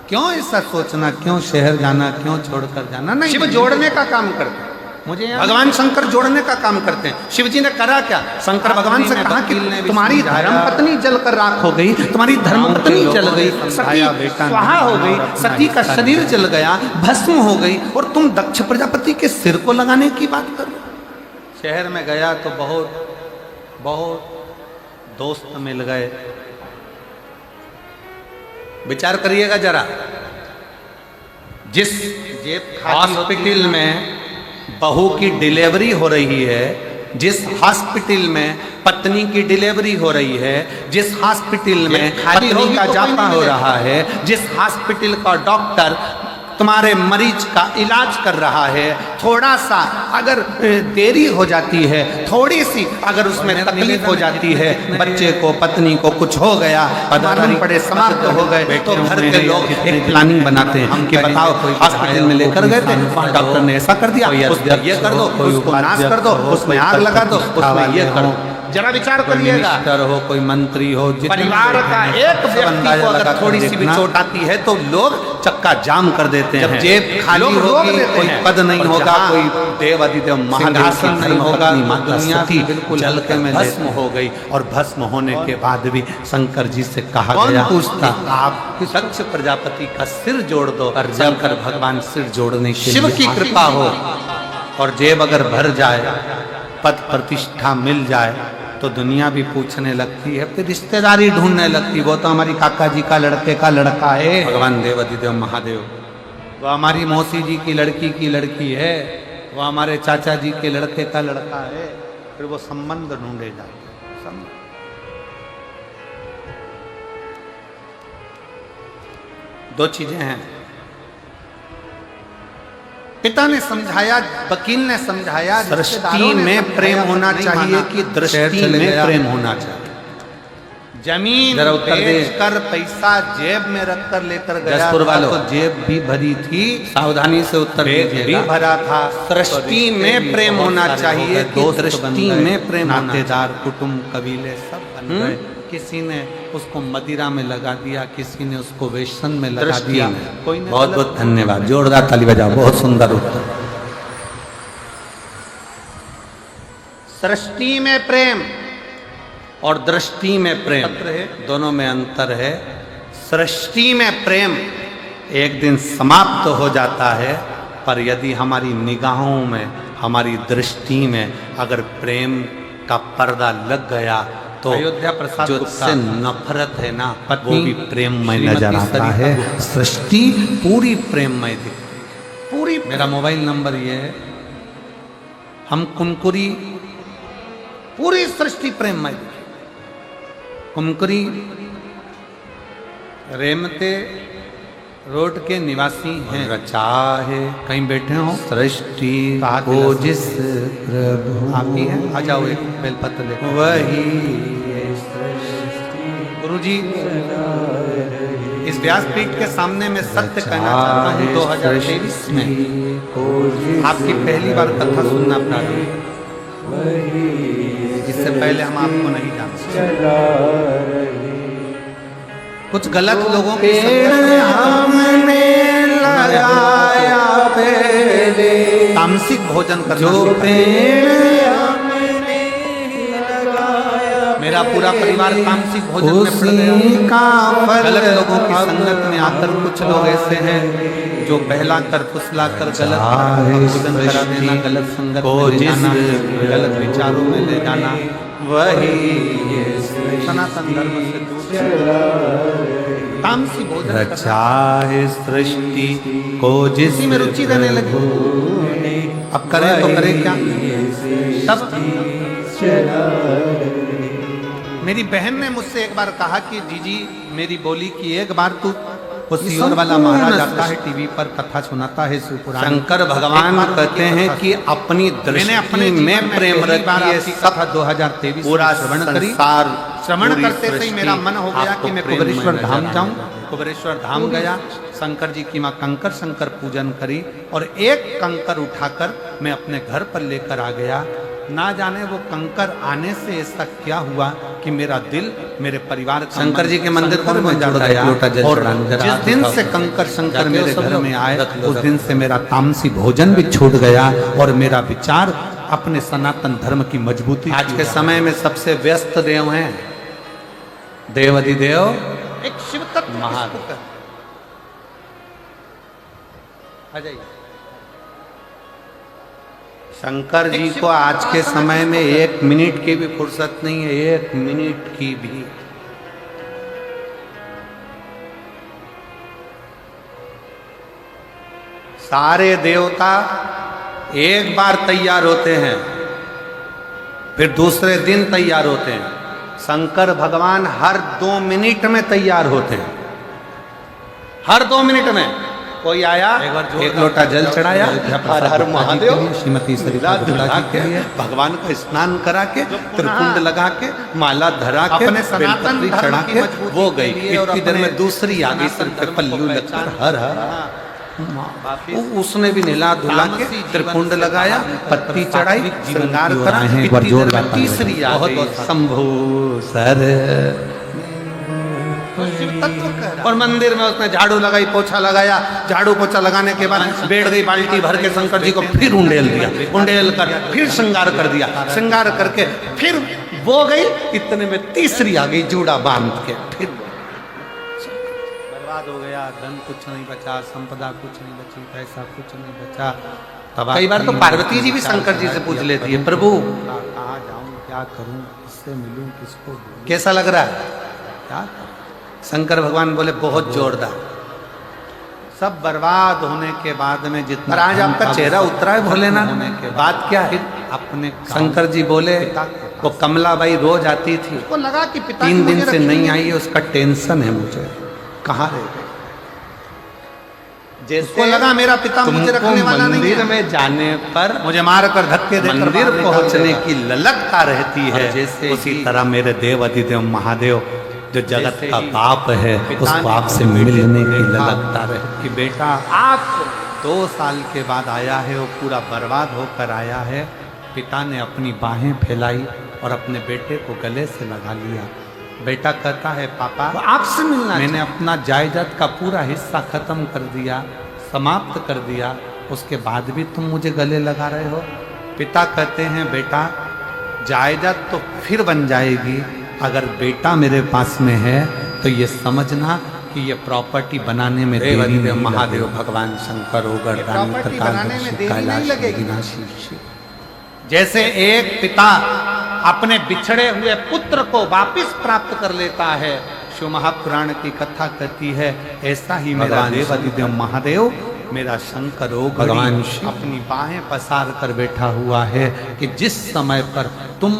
क्यों ऐसा सोचना, क्यों शहर जाना, क्यों छोड़कर जाना? नहीं, शिव जोड़ने का काम करते हैं, मुझे भगवान शंकर जोड़ने का काम करते हैं। शिव जी ने करा क्या? शंकर भगवान से कहा कि तुम्हारी धर्म पत्नी जलकर राख हो गई, तुम्हारी धर्म पत्नी जल गई, सती स्वाहा हो गई, सती का शरीर जल गया, भस्म हो गई, और तुम दक्ष प्रजापति के सिर को लगाने की बात कर रहे हो। शहर में गया तो बहुत बहुत दोस्त मिल गए। विचार करिएगा जरा, जिस हॉस्पिटल में बहू की डिलीवरी हो रही है, जिस हॉस्पिटल में पत्नी की डिलीवरी हो रही है, जिस हॉस्पिटल में पत्नी का जाता हो रहा है, जिस हॉस्पिटल का डॉक्टर तुम्हारे मरीज का इलाज कर रहा है, थोड़ा सा अगर देरी हो जाती है, थोड़ी सी अगर उसमें तकलीफ हो जाती है, बच्चे को पत्नी को कुछ हो गया, मरण पड़े, समाप्त हो गए, तो घर के लोग एक प्लानिंग बनाते हैं कि बताओ हॉस्पिटल में लेकर गए थे, डॉक्टर ने ऐसा कर दिया, उसमें ये कर दो, उसको नाश कर दो, उसमें आग लगा दो, उसमें ये कर दो। जरा विचार करिएगा, हो कोई मंत्री हो, परिवार का एक व्यक्ति को अगर थोड़ी सी भी चोट आती है तो लोग चक्का जाम कर देते हैं। जब जेब खाली होगी, कोई पद नहीं होगा, कोई देव अधिदेव महादेव नहीं होगा, दुनिया सती बिल्कुल जल के में भस्म हो गई। और भस्म होने के बाद भी शंकर जी से कहा कौन गया, पूछता? आप दक्ष प्रजापति का सिर जोड़ दो, पर शंकर भगवान सिर जोड़ने के शिव लिए की कृपा हो और जेब अगर भर जाए, पद प्रतिष्ठा मिल जाए, तो दुनिया भी पूछने लगती है, फिर रिश्तेदारी ढूंढने लगती, वो तो हमारी काका जी का लड़के का लड़का है, भगवान देव अधिदेव महादेव, वो हमारी मौसी जी की लड़की है, वो हमारे चाचा जी के लड़के का लड़का है। फिर वो संबंध ढूंढे जाते। दो चीजें हैं, पिता ने समझाया, वकील ने समझाया, दृष्टि में प्रेम होना चाहिए कि दृष्टि में प्रेम होना चाहिए। जमीन जरा उत्तर दे। कर पैसा जेब में रखकर लेकर गया जसपुर था, वालों, तो जेब भी भरी थी, सावधानी से उत्तर बैग भी दीजिएगा। भरा था। दृष्टि में प्रेम होना चाहिए कि दोस्त बन दृष्टि गए, में प्रेम, नातेदार, कुटुंब कबीले सब बन गए। किसी ने उसको मदिरा में लगा दिया, किसी ने उसको वेसन में लगा दिया, कोई ने बहुत बहुत धन्यवाद, जोरदार ताली बजाओ, बहुत सुंदर उत्तर। सृष्टि में प्रेम और दृष्टि में प्रेम, दोनों में अंतर है। सृष्टि में प्रेम एक दिन समाप्त हो जाता है, पर यदि हमारी निगाहों में, हमारी दृष्टि में अगर प्रेम का पर्दा लग गया, तो अयोध्या प्रसाद जो गुप्ता, से नफरत है ना, पत्नी वो भी प्रेममय श्रीमती नजर आता सरिता है। गुप्ता। सृष्टि पूरी प्रेममय दिखती, पूरी। मेरा मोबाइल नंबर ये है, हम कुमकुरी, पूरी सृष्टि प्रेममय दिखती। कुमकुरी रेमते रोड के निवासी हैं, रचा है, कहीं बैठे हो, सृष्टि को जिस प्रभु आप ही हैं, आ जाओ एक बेलपत्र लेकर। वही गुरुजी, इस व्यासपीठ के सामने मैं सत्य कहना चाहता हूँ, 2023 में आपकी पहली बार कथा सुनना प्रारंभ, इससे पहले हम आपको नहीं जानते। कुछ गलत लोगों की संगत में हमने लगाया पहले, तामसिक भोजन करना, जो मेरा पूरा परिवार तामसिक भोजन में पड़ गया। गलत लोगों की संगत में आकर कुछ लोग ऐसे हैं जो बहला कर फुसला कर गलत भोजन करा देना, गलत संगत में ले जाना, गलत विचारों में ले जाना, वही सनातन धर्म से दूर तामसी भोजन रचा है सृष्टि को इसी में रुचि देने लगी। अब करें तो करें क्या? तब मेरी बहन ने मुझसे एक बार कहा कि जीजी मेरी बोली कि एक बार तू वो सियोर वाला महाराज आता है टीवी पर कथा सुनाता है शिवपुराण। शंकर भगवान कहते हैं कि अपनी दृष्टि में प्रेम रखिए, सब 2023 पूरा श्रवण करी। संसार श्रवण पूरी करते से ही मेरा मन हो गया आपको कि मैं प्रेम कुबेरेश्वर में धाम लगा जाऊं। दिया। कुबेरेश्वर धाम गया, शंकर जी की माँ कंकर शंकर पूजन करी और एक कंकर उठाकर मैं अपने घर पर लेकर आ गया। ना जाने वो कंकर आने से ऐसा क्या हुआ कि मेरा दिल मेरे परिवार का शंकर जी के मंदिर पर में जुड़ गया। और जिस दिन से कंकर शंकर मेरे घर में आए उस दिन से मेरा तामसी भोजन भी छूट गया और मेरा विचार अपने सनातन धर्म की मजबूती। आज के समय में सबसे व्यस्त देव हैं देव अधिदेव एक शिव तत्व महादेव। किसको कहते हैं? आ जाइए। शंकर जी को आज के समय में 1 मिनट की भी फुर्सत नहीं है, 1 मिनट की भी। सारे देवता एक बार तैयार होते हैं फिर दूसरे दिन तैयार होते हैं। शंकर भगवान हर 2 मिनट में तैयार होते हैं, हर 2 मिनट में। कोई आया, एक लोटा जल चढ़ाया, हर हर महादेव, श्रीमती लीला धुला के भगवान का स्नान करा के त्रिपुंड लगा के माला धरा के अपने सनातन बेलपत्री धर्म चढ़ा की के मजबूती वो गई। के लिए और इतनी देर अपने में दूसरी आ गई, सर पे धर्म पल्लू को लगकर पहचान। हर उसने भी नहला धुला के त्रिपुंड लगाया, पत्ती चढ़ाई, श्रृंगार करा। इतनी देर में तीसरी आ गई, शंभू सर। और मंदिर में उसने झाड़ू लगाई, पोछा लगाया। झाड़ू पोछा लगाने के बाद बैठ गई बाल्टी भर के, शंकर जी को फिर उंडेल दिया, उंडेल कर फिर श्रृंगार कर दिया, श्रृंगार करके फिर वो गई। इतने में तीसरी आ गई, जूड़ा बांध के। फिर बर्बाद हो गया, धन कुछ नहीं बचा, संपदा कुछ नहीं बची, पैसा कुछ नहीं बचा। तब कई बार तो पार्वती जी भी शंकर जी से पूछ लेती है, प्रभु कहाँ जाऊं, क्या करूं, किससे मिलूं, किसको बोलूं, कैसा लग रहा है? क्या शंकर भगवान बोले बहुत जोरदार। सब बर्बाद होने के बाद में जितना और आज आपका चेहरा उतरा है भोलेनाथ, होने के बाद बात क्या है? अपने काम शंकर जी बोले वो कमलाबाई रोज आती थी, को लगा कि पिता 3 दिन से नहीं आई है, उसका टेंशन है मुझे, कहाँ रह गए? जिसको लगा मेरा पिता मुझे रखने वाला नहीं मंदिर है, में जाने पर मुझे मार कर धक्के देकर मंदिर बाहर निकाल पहुंचने देगा। की ललकता रहती है। और जैसे उसी ही तरह मेरे देव अधिदेव महादेव जो जगत जैसे का ही बाप है, पिता उस ने बाप से अपने बेटे मिलने को की देखा ललकता रहती कि बेटा आप 2 साल के बाद आया है, वो पूरा बर्बाद होकर आया है। पिता ने अपनी बाहें फैलाई और अपने बेटे को गले से लगा लिया। बेटा कहता है पापा आपसे मिलना मैंने अपना जायदाद का पूरा हिस्सा खत्म कर दिया, समाप्त कर दिया, उसके बाद भी तुम मुझे गले लगा रहे हो। पिता कहते हैं बेटा जायदाद तो फिर बन जाएगी, अगर बेटा मेरे पास में है तो ये समझना कि ये प्रॉपर्टी बनाने में देरी नहीं महादेव लगेगी। भगवान शंकर होकर प्रॉपर्टी बनाने में देरी नहीं लगेगी। जैसे एक पिता अपने बिछड़े हुए पुत्र को वापस प्राप्त कर लेता है, शिव महापुराण की कथा कहती है, ऐसा ही मेरा भगवान देव अधिदेव महादेव मेरा शंकर हो भगवान शिव अपनी बाहें पसार कर बैठा हुआ है कि जिस समय पर तुम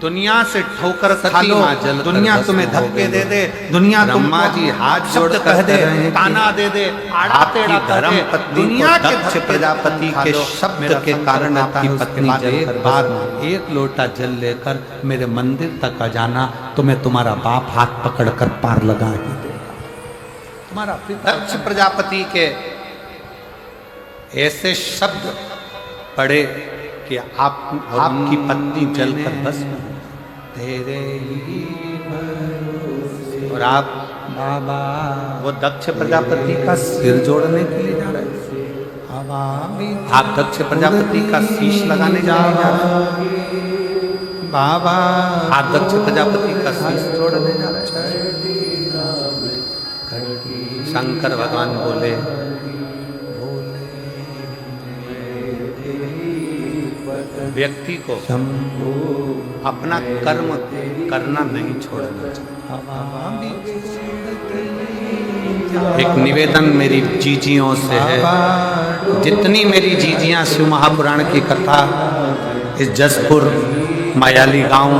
दुनिया से ठोकर खा लो, दुनिया तुम्हें धक्के दे दे, दुनिया ब्रह्मा जी हाथ जोड़ कह कर दे, कह रहे हैं कि ताना दे दे, आड़ा आपकी टेढ़ा कर धर्म दे, पत्नी दुनिया को के दक्ष धक्के प्रजापति खा के लो, शब्द मेरा के शंकर कारण कहता आपकी है, उसके पत्नी बाद जल एक कर बार भस्म। 1 लोटा जल लेकर मेरे मंदिर तक आ जाना, तो मैं तुम्हारा बाप हाथ पकड़कर पार लगा ही देगा। तुम्हारा दक्ष प्रजापति के ऐसे शब्द पढ़े कि आपकी पत्नी जलकर भस्म हो। तेरे ही और आप बाबा वो दक्ष प्रजापति का सिर जोड़ने के लिए जा रहे हैं, हवा भी आप दक्ष प्रजापति का शीश लगाने जा रहे हैं, बाबा आप दक्ष प्रजापति का शीश जोड़ने जा रहे हैं। शंकर भगवान बोले व्यक्ति को अपना कर्म करना नहीं छोड़ना चाहिए। एक निवेदन मेरी जीजियों से है, जितनी मेरी जीजियां शिव महापुराण की कथा इस जसपुर मायाली गांव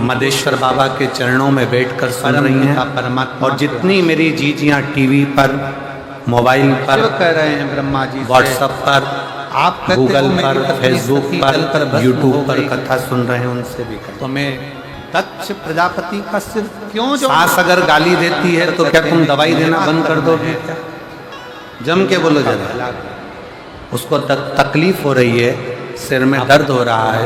मदेश्वर बाबा के चरणों में बैठकर सुन रही हैं परमात्मा, और जितनी मेरी जीजियां टीवी पर, मोबाइल पर कह रहे हैं ब्रह्मा जी, व्हाट्सएप पर, आप गूगल पर, फेसबुक पर, यूट्यूब पर कथा सुन रहे हैं, उनसे भी कहें। तो मैं दक्ष प्रजापति का सिर क्यों जो सास अगर गाली देती है तो क्या तुम दवाई देना बंद कर दोगे क्या? जम के बोलो जरा। उसको तकलीफ हो रही है, सिर में दर्द हो रहा है,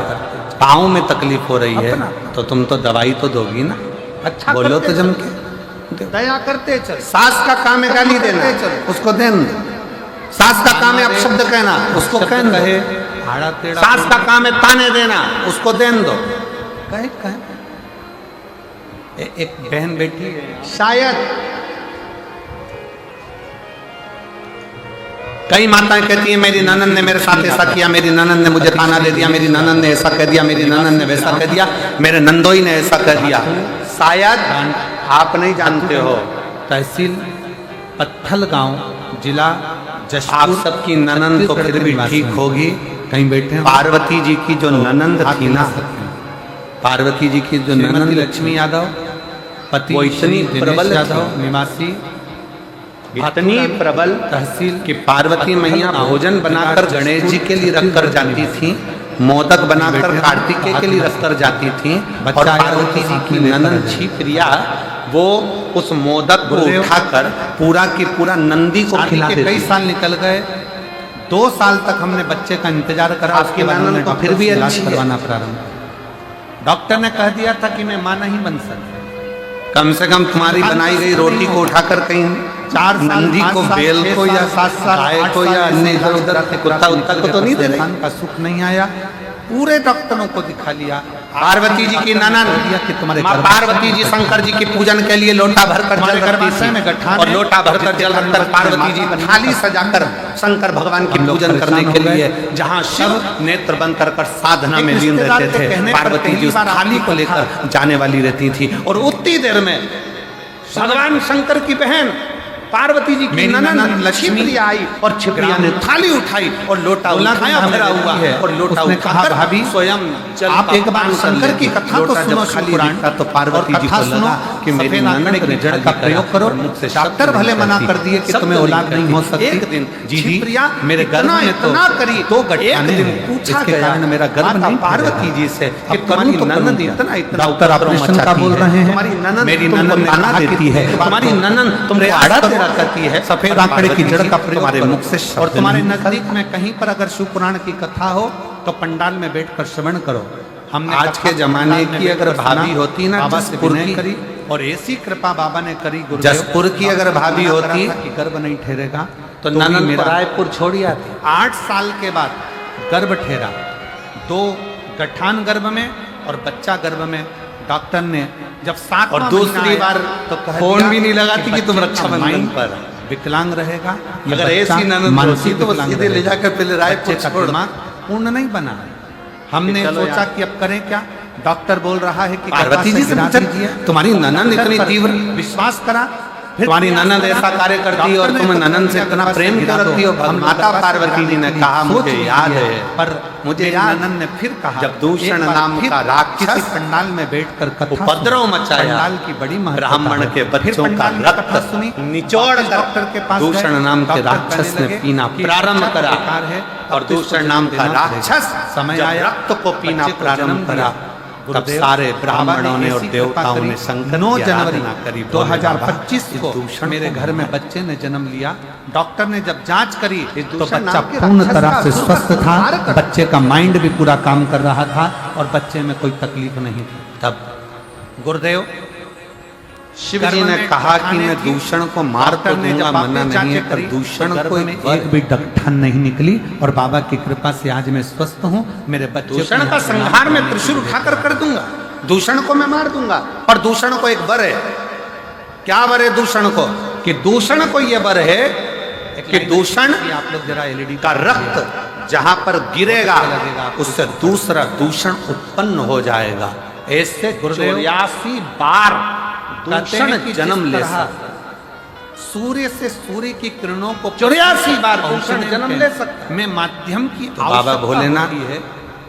पाँव में तकलीफ हो रही है, तो तुम तो दवाई तो दोगी ना। अच्छा बोलो तो जम के। दया करते चल। सास का काम है गाली देना, उसको देन। सास का काम है अपशब्द कहना, उसको कहन दो। आड़ा टेढ़ा सास का काम है ताने देना, उसको देन दो। कहे एक बहन बैठी है, शायद कई माताएं कहती हैं मेरी ननद ने मेरे साथ ऐसा किया, मेरी ननद ने मुझे ताना दे दिया, मेरी ननद ने ऐसा कह दिया, मेरी ननद ने वैसा कह दिया, मेरे नंदोई ने ऐसा कह दिया। शायद आप नहीं जानते हो, तहसील पत्थल गांव, जिला जशपुर। आप सबकी ननद तो फिर भी ठीक होगी। कहीं बैठे हैं पार्वती जी की जो ननंद थी ना, पार्वती जी की जो ननंद श्रीमती लक्ष्मी यादव, पति वो इतनी श्री प्रबल दिनेश थी। यादव निवासी इतनी प्रबल तहसील कि पार्वती मैया भोजन बनाकर गणेश जी के लिए रखकर जाती थी, मोदक बनाकर कार्तिकेय के लिए रखकर जाती थी, और पार्वती जी की ननंद छी प्रिया वो उस मोदक को उठाकर पूरा की पूरा नंदी को खिला देती। कई साल निकल गए, 2 साल तक हमने बच्चे का इंतजार करा। आपकी ननंद तो फिर भी इलाज अच्छी है। करवाना प्रारंभ। डॉक्टर ने कह दिया था कि मैं मां नहीं बन सकती। कम से कम तुम्हारी बनाई गई रोटी को उठाकर कहीं 4 साल नंदी को, 5 साल, बेल 6 को या साल, 7 साल, गाय 8 को या साल, अन्य इस इधर उधर के कुत्ता उत्ता को तो नहीं दे रही। संतान का सुख नहीं आया। पूरे डॉक्टरों को दिखा लिया। पार्वती जी की ननद कि तुम्हारे माँ पार्वती जी शंकर जी के पूजन के लिए लोटा भरकर जल रखती थी, में गठान और लोटा भरकर जल रखकर पार्वती जी थाली सजाकर शंकर भगवान की पूजन करने के लिए जहाँ शिव नेत्र बंद कर साधना में लीन रहते थे, पार्वती जी उस थाली को लेकर जाने वाली रहती थी। और उतनी देर में भगवान शंकर की बहन पार्वती जी की ननद लक्ष्मी आई, और छिप्रिया ने थाली उठाई और लोटा उठाया भरा हुआ है, और लोटा उठाकर भाभी स्वयं आप एक बार शंकर की कथा तो सुनो, खाली दिखा तो पार्वती जी को लगा कि मेरी ननद के जड़ का प्रयोग करो। डॉक्टर भले मना कर दिए कि तुम्हें औलाद नहीं हो सकती। एक दिन जी मेरे गर्भ में तो इतना करी दो गठाने एक दिन हैं, पूछा इसके गया कारण मेरा गर्भ माता नहीं पार्वती जी से कि तुम्हारी तुम्हारी ननद ननद इतना इतना डॉक्टर ऑपरेशन का बोल रहे हैं। तुम्हारी ननद मेरी तुमको ननद ताना ताना देती है, तुम्हारी ननद तुमको प्रयास आड़ा करो। तेरा करती है, सफेद आंकड़े की जड़ का प्रयोग तुम्हारे करो। मुख से और शब्द तुम्हारे नहीं नजदीक में कहीं पर अगर शिव पुराण की कथा हो तो पंडाल में बैठकर श्रवण करो। हमने आज कथा के जमाने पंडाल में की अगर बैठकर भाभी सुना, होती ना बाबा से जसपुर विनय की, करी, और ऐसी कृपा बाबा ने करी गुरुदेव, जसपुर की अगर भाभी मना करा होती था कि गर्भ नहीं ठहरेगा, तो भी ननद मेरा को रायपुर छोड़ी आती। 8 साल के बाद गर्भ ठहरा, 2 गठान गर्भ में और बच्चा गर्भ में। डॉक्टर ने जब 7वां और दूसरी बार तो कह फोन दिया भी नहीं लगाती कि तुम बच्चे का रक्षाबंधन माइंड पर। विकलांग रहेगा। ये अगर बच्चा ऐसी ननद मानसिक होती तो वो विकलांग सीधे ले रहेगा। जाकर पहले रायपुर बच्चे का छोड़। दिमाग पूर्ण नहीं बना। हमने चलो सोचा यार। कि अब करें क्या। डॉक्टर बोल रहा है कि पार्वती कृपा जी से गिरा पूछा, दीजिए। तुम्हारी ननद इतनी तीव्र, विश्वास करा। फिर तुम्हारी ननद ऐसा कार्य करती है और डॉक्टर ने तुम पता ननद से नहीं इतना क्या प्रेम गिरा करती हो। दो। हम माता लोग पार्वती जी ने सोच कहा लिए मुझे याद है, पर मुझे मेरी याद, ननद ने फिर कहा, जब दूषण एक बार नाम फिर का राक्षस किसी पंडाल में बैठकर कथा उपद्रव सुनी। मचाया, पंडाल की बड़ी महत्वता ब्राह्मण है। के फिर बच्चों का पंडाल में रक्त कथा सुनी, निचोड़ वापस कर डॉक्टर के पास दूषण गए। नाम के डॉक्टर राक्षस कहने ने लगे पीना कि प्रारंभ अच्छा करा, बेकार है, और अब तो दूषण इसको नाम का देना राक्षस पड़ेगा। समय जब आया, रक्त को पीना बच्चे को प्रारंभ जन्म करा, दिया। तब गुरुदेव सारे बाबा ब्राह्मणों ने और ऐसी देवताओं कृपा ने करी। शंकर 9 की जनवरी आराधना करी। 2025 इस को दूषण मेरे को घर में बच्चे ने जन्म लिया। डॉक्टर ने जब जांच करी तो दूषण बच्चा नाम के पूर्ण राक्षस तरह का से दूर स्वस्थ था। संहार कर- बच्चे का माइंड भी पूरा काम कर रहा था और बच्चे में कोई तकलीफ नहीं थी। तब गुरुदेव शिव जी ने कहा कि मैं दूषण को मार तो दूंगा, मना नहीं है, पर दूषण को एक भी डकठन नहीं निकली और बाबा की कृपा से आज मैं स्वस्थ हूँ। मेरे बच्चे दूषण का संहार मैं त्रिशूल उठाकर कर दूंगा, दूषण को मैं मार दूंगा। पर दूषण को एक वर है। क्या वर है दूषण को? कि दूषण को यह वर है कि दूषण आप लोग जरा एलईडी का रक्त जहां पर गिरेगा उससे दूसरा दूषण उत्पन्न हो जाएगा। ऐसे 84 बार दूषण जन्म ले सकता। सूर्य से सूर्य की किरणों को 84 बार दूषण जन्म ले सकता। में माध्यम की तो बाबा आवश्यकता भोलेनाथ होती है।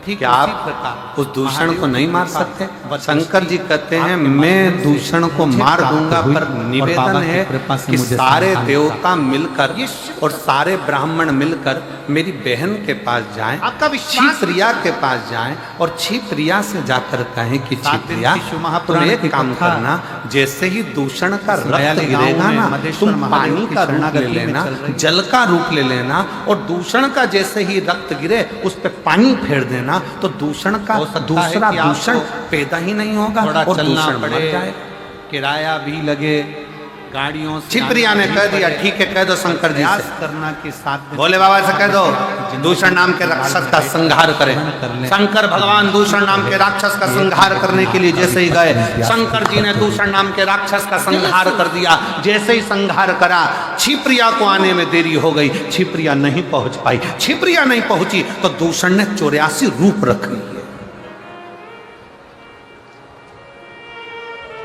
ठीक क्या उसी आप प्रकार उस दूषण को नहीं मार सकते? वचन शंकर जी कहते हैं आपके मैं दूषण को मुझे मार प्राप्त दूंगा, हुई पर और निवेदन बाबा की है कृपा से कि मुझे सारे समाधान देवता मिलकर ये और सारे ब्राह्मण मिलकर मेरी बहन के पास जाएं, आपका विश्वास प्रिया के पास जाएं और प्रिया से जाकर कहें कि 7 दिन प्रिया की शिव तुम महापुराण एक की काम कथा करना, जैसे ही दूषण का रक्त नयाली गांव गिरेगा में ना, मधेश्वर तुम महादेव पानी की का रूप ले शरणागति में लेना, चल रही। जल का रूप ले लेना और दूषण का जैसे ही रक्त गिरे उस पे पानी फेर देना, तो दूषण का हो सकता है दूसरा कि आपको दूषण पैदा ही नहीं होगा थोड़ा और चलना दूषण पड़े, मर जाए। किराया भी लगे, गाड़ियों से छिप्रिया ने आना कह भी दिया पड़े। ठीक है, कह दो शंकर जी प्रयास से, करना कि 7 दिन भोले बाबा से कह दो दूषण नाम के राक्षस का संहार करें। शंकर भगवान दूषण नाम के राक्षस का संहार करने के लिए जैसे ही गए, शंकर जी ने दूषण नाम के राक्षस का संहार कर दिया। जैसे ही संहार करा, छिप्रिया को आने में देरी हो गई, छिप्रिया नहीं पहुंच पाई। छिप्रिया नहीं पहुंची तो दूषण ने 84 रूप रख लिए।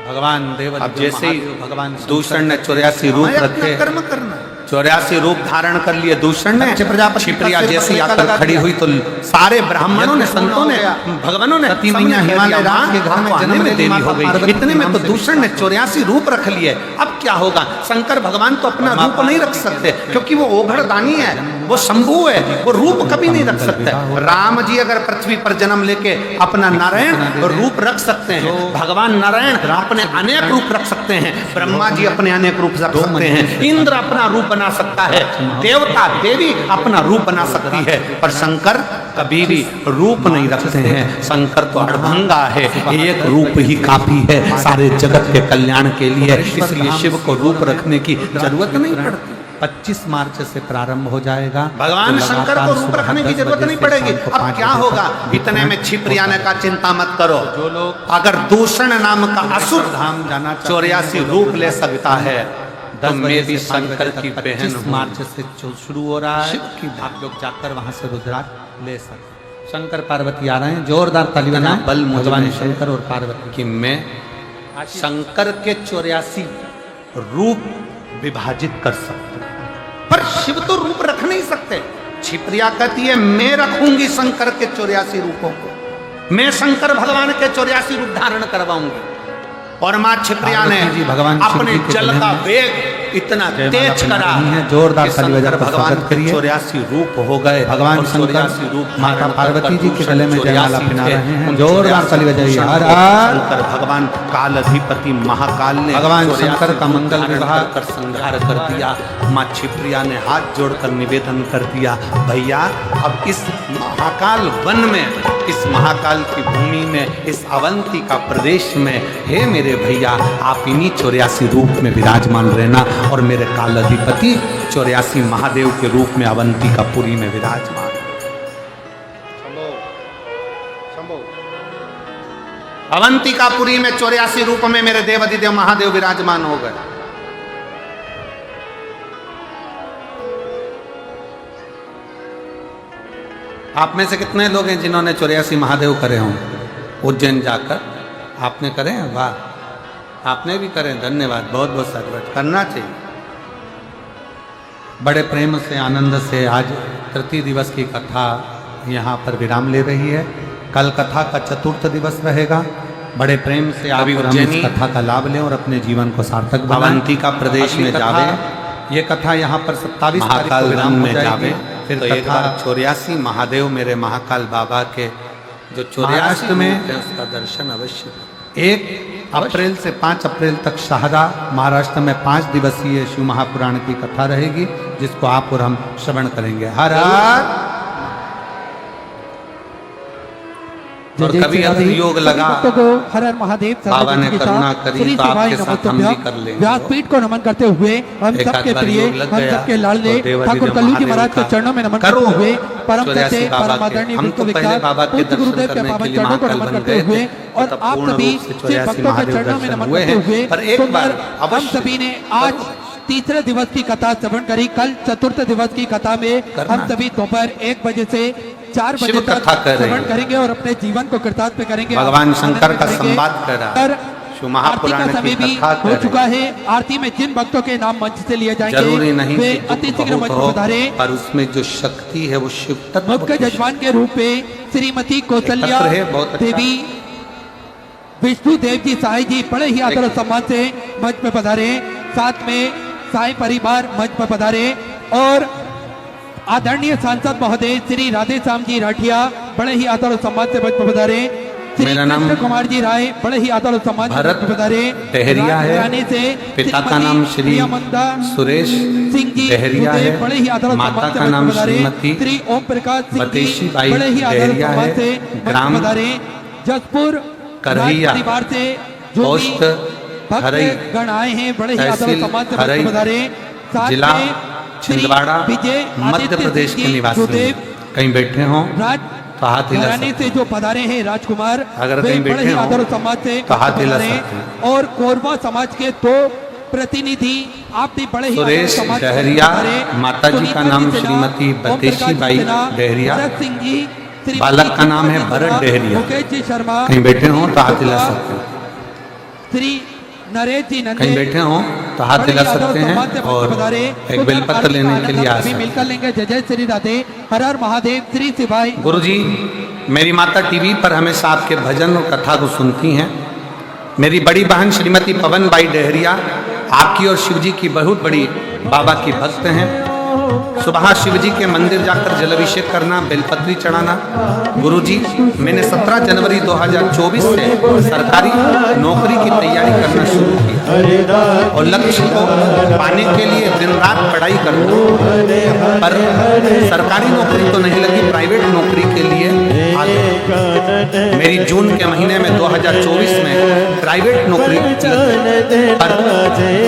भगवान देव अब जैसे ही भगवान दूषण ने 84 रूप रखे, कर्म करना 84 रूप धारण कर लिए दूषण ने। अच्छे प्रजापति छिप्रिया का सिर जैसी पर आकर लगा खड़ी दिया। हुई तो सारे ब्राह्मणों ने, संतों ने, भगवानों ने, सती सबने मैया कह हिमालय दिया, राज के घर में "माँ, जन्म आने में लेती देरी माता हो गई।" पार्वती इतने में नाम तो से दूषण ने 84 रूप रख लिए। अब क्या होगा? शंकर भगवान तो अपना रूप नहीं रख सकते, क्योंकि वो ओघड़दानी है, वो शंभु है, वो रूप कभी नहीं रख सकते। राम जी अगर पृथ्वी पर जन्म लेके अपना नारायण रूप रख सकते हैं, भगवान नारायण अपने अनेक रूप रख सकते हैं, ब्रह्मा जी अपने अनेक रूप रख सकते हैं, इंद्र अपना रूप बना सकता है, देवता देवी अपना रूप बना सकती है, पर शंकर कभी भी रूप नहीं रखते हैं। शंकर तो अड़भंगा है, एक रूप ही काफी है सारे जगत के कल्याण के लिए, इसलिए शिव को रूप रखने की जरूरत नहीं पड़ती। 25 मार्च से प्रारंभ हो जाएगा। भगवान तो शंकर को लगातार रूप सुबह रखने की 10 जरूरत बजे नहीं से पड़ेगी। शाम को अब 5 क्या बजे होगा? तक इतने में छिप्रियाने का चिंता मत करो। जो लोग अगर दूषण नाम का असुर धाम जाना चाहते हैं, 84 रूप ले सकता है, तो 10 मैं बजे भी से 5 शंकर बजे की तक बहन 25 हूँ। मार्च से शुरू हो रहा है। शिव की आप लोग जाकर वहां से रुद्राक्ष ले सकते। शंकर पार्वती आ रहे हैं, जोरदार ताली इतना बजाएं। बल मुझ भगवान में है शंकर और पार्वती कि मैं शंकर के 84 रूप विभाजित कर सकता हूं, पर शिव तो रूप रख नहीं सकते। छिप्रिया कहती है मैं रखूंगी शंकर के 84 रूपों को, मैं शंकर भगवान के 84 रूप धारण करवाऊंगी। और माँ छिप्रिया ने पार्वती जी भगवान शिव अपने जी के जल गले का में वेग इतना जयमाला तेज पहना करा रही हैं। जोरदार कि ताली बजा शंकर कर भगवान स्वागत के करिए। 84 रूप हो गए। भगवान और शंकर 84 रूप माता धारण पार्वती कर जी के गले में 84 जयमाला पहना थे। रहे हैं। उन जोरदार 84 ताली बजाइए। भूषण हर को हर। शंकर भगवान काल अधिपति महाकाल ने भगवान 84 शंकर का रूप मंगल धारण विवाह कर संहार कर दिया। माँ छिप्रिया ने हाथ जोड़कर निवेदन कर दिया, भैया अब इस महाकाल वन में, इस महाकाल की भूमि में, इस अवंती का प्रदेश में, हे मेरे भैया आप इन्हीं 84 रूप में विराजमान रहना और मेरे काल अधिपति 84 महादेव के रूप में अवंती का पुरी में विराजमान। अवंती का पुरी में 84 रूप में मेरे देव अधिदेव महादेव विराजमान हो गए। आप में से कितने लोग हैं जिन्होंने 84 महादेव करे हों उज्जैन जाकर? आपने करे हैं? वाह, आपने भी करें, धन्यवाद, बहुत बहुत साधुवाद। करना चाहिए। बड़े प्रेम से आनंद से आज तृतीय दिवस की कथा यहाँ पर विराम ले रही है। कल कथा का चतुर्थ दिवस रहेगा। बड़े प्रेम से आप अभी हम इस उज्जैनी कथा का लाभ लें और अपने जीवन को सार्थक बनाएं। अवंती का प्रदेश अगली में कथा- जावे, ये कथा यहाँ पर 27 तारीख महाकाल को वन विराम हो में जाएगी। जावे, फिर तो एक कथा बार 84 महादेव मेरे महाकाल बाबा के जो 84 महाराष्ट्र में रूप हैं, उसका दर्शन अवश्य करें। 1 अप्रैल से 5 अप्रैल तक शाहदा महाराष्ट्र में 5 दिवसीय शिव महापुराण की कथा रहेगी, जिसको आप और हम श्रवण करेंगे। हर हर। और कभी अगर योग लगा, को हर हर महादेव बाबा ने करुणा करी तो आपके साथ हम भी कर लेंगे। व्यासपीठ को नमन करते हुए हम एक सबके आध बार प्रिय, योग लग हम गया सबके लाडले तो देवाधिदेव ठाकुर कल्लू जी महादेव महाराज के का चरणों में नमन करो। करते हुए परम 84 सत्य बाबा परम के। आदरणीय हम तो पहले विश्वविख्यात बाबा के पूज्य दर्शन गुरुदेव के करने पावन के लिए चरणों को महाकाल नमन बन करते गए हुए थे, और तब आप पूर्ण सभी रूप से शिव 84 भक्तों के महादेव चरणों में दर्शन नमन हुए करते हैं। हुए पर एक सुंदर बार हम अवश्य सभी ने आज तीसरे दिवस की कथा श्रवण करी। कल चतुर्थ दिवस की कथा में करना। हम सभी दोपहर 1 बजे से 4 शिव बजे तक कथा कर रहे श्रवण हैं। करेंगे और अपने जीवन को कृतार्थ करेंगे। भगवान आनंद शंकर का करेंगे। संवाद कर रहा है। और शिव आरती महापुराण का समय की भी कथा हो कर चुका रहे है। आरती में जिन भक्तों के नाम मंच से लिए जाएंगे जरूरी नहीं वे कि अति दुख शीघ्र बहुत मंच हो, पर पधारे। पर उसमें जो शक्ति है वो शिव तत्व मुख्य की जजमान के रूप में श्रीमती कौशल्या पत्र है, बहुत अच्छा। देवी विष्णु देव जी साई जी बड़े ही आदर और सम्मान से मंच पे पधारे। साथ में साई परिवार मंच पे पधारे और आदरणीय सांसद महोदय श्री राधे श्याम जी राठिया बड़े ही आदर और सम्मान से मंच पे पधारे। श्री मेरा नाम कृष्ण कुमार जी राय बड़े ही आदर और सम्मान से मंच पे पधारे। डहरिया है। राजघराने से पिता का श्रीमती नाम श्री प्रियमंदा सुरेश सिंह जी डहरिया उदय है। बड़े ही आदर और माता सम्मान से का मंच नाम पे पधारे। श्रीमती श्री ओम प्रकाश सिंह बतेशी जी बाई बड़े ही आदर और डहरिया सम्मान है। से मंच पे ग्राम पधारे। जसपुर करहिया, राज परिवार से जो भी पोस्ट हरई, भक्त गण आए हैं बड़े ही आदर और तहसील सम्मान से हरई, मंच पे पधारे। साथ जिला में श्री छिंदवाड़ा विजय मध्य आदित्य प्रदेश सिंह के जी निवासी सुदेव कहीं बैठे हों राज तो हाथ हिला घराने सकते से जो पधारे हैं राजकुमार अगर वे कहीं बड़े बैठे ही हों, आदर और सम्मान से तो हाथ हिला पधारे सकते हैं। और कोरबा समाज के 2 प्रतिनिधि आप भी बड़े ही आदर और सुरेश सम्मान से डहरिया, पधारे। माता जी का सुनीता नाम सिन्हा, श्रीमती ओम बतेशी प्रकाश बाई सिन्हा, डहरिया, भरत सिंह जी, श्रीमती बालक का नाम है भरत सिन्हा, डहरिया। मुकेश जी शर्मा कहीं बैठे हों तो हाथ हिला सकते हैं। श्री नरेश जी नंदे कहीं बैठे हों तो हाथ बड़े हिला ही आदर सकते सम्मान हैं से और पधारे। एक बेलपत्र लेने के लिए आ सभी सकते मिलकर लेंगे जय जय श्री राधे हर हर महादेव श्री शिवाय। गुरुजी, मेरी माता टीवी पर हमेशा आपके भजन और कथा को सुनती हैं। मेरी बड़ी बहन श्रीमती पवन बाई डहरिया आपकी और शिव जी की बहुत बड़ी बाबा की भक्त हैं। सुबह शिव जी के मंदिर जाकर जलाभिषेक करना, बेलपत्री चढ़ाना। गुरुजी, मैंने 17 जनवरी 2024 से सरकारी नौकरी की तैयारी करना शुरू की और लक्ष्य को पाने के लिए दिन रात पढ़ाई करना, पर सरकारी नौकरी तो नहीं लगी, प्राइवेट नौकरी के लिए आ गया। मेरी जून के महीने में 2024 में प्राइवेट नौकरी लगी, पर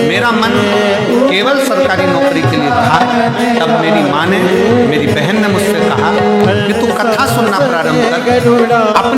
मेरा मन केवल सरकारी नौकरी के लिए था। तब मेरी माँ ने, मेरी बहन ने मुझसे कहा कि तू कथा सुनना प्रारंभ कर।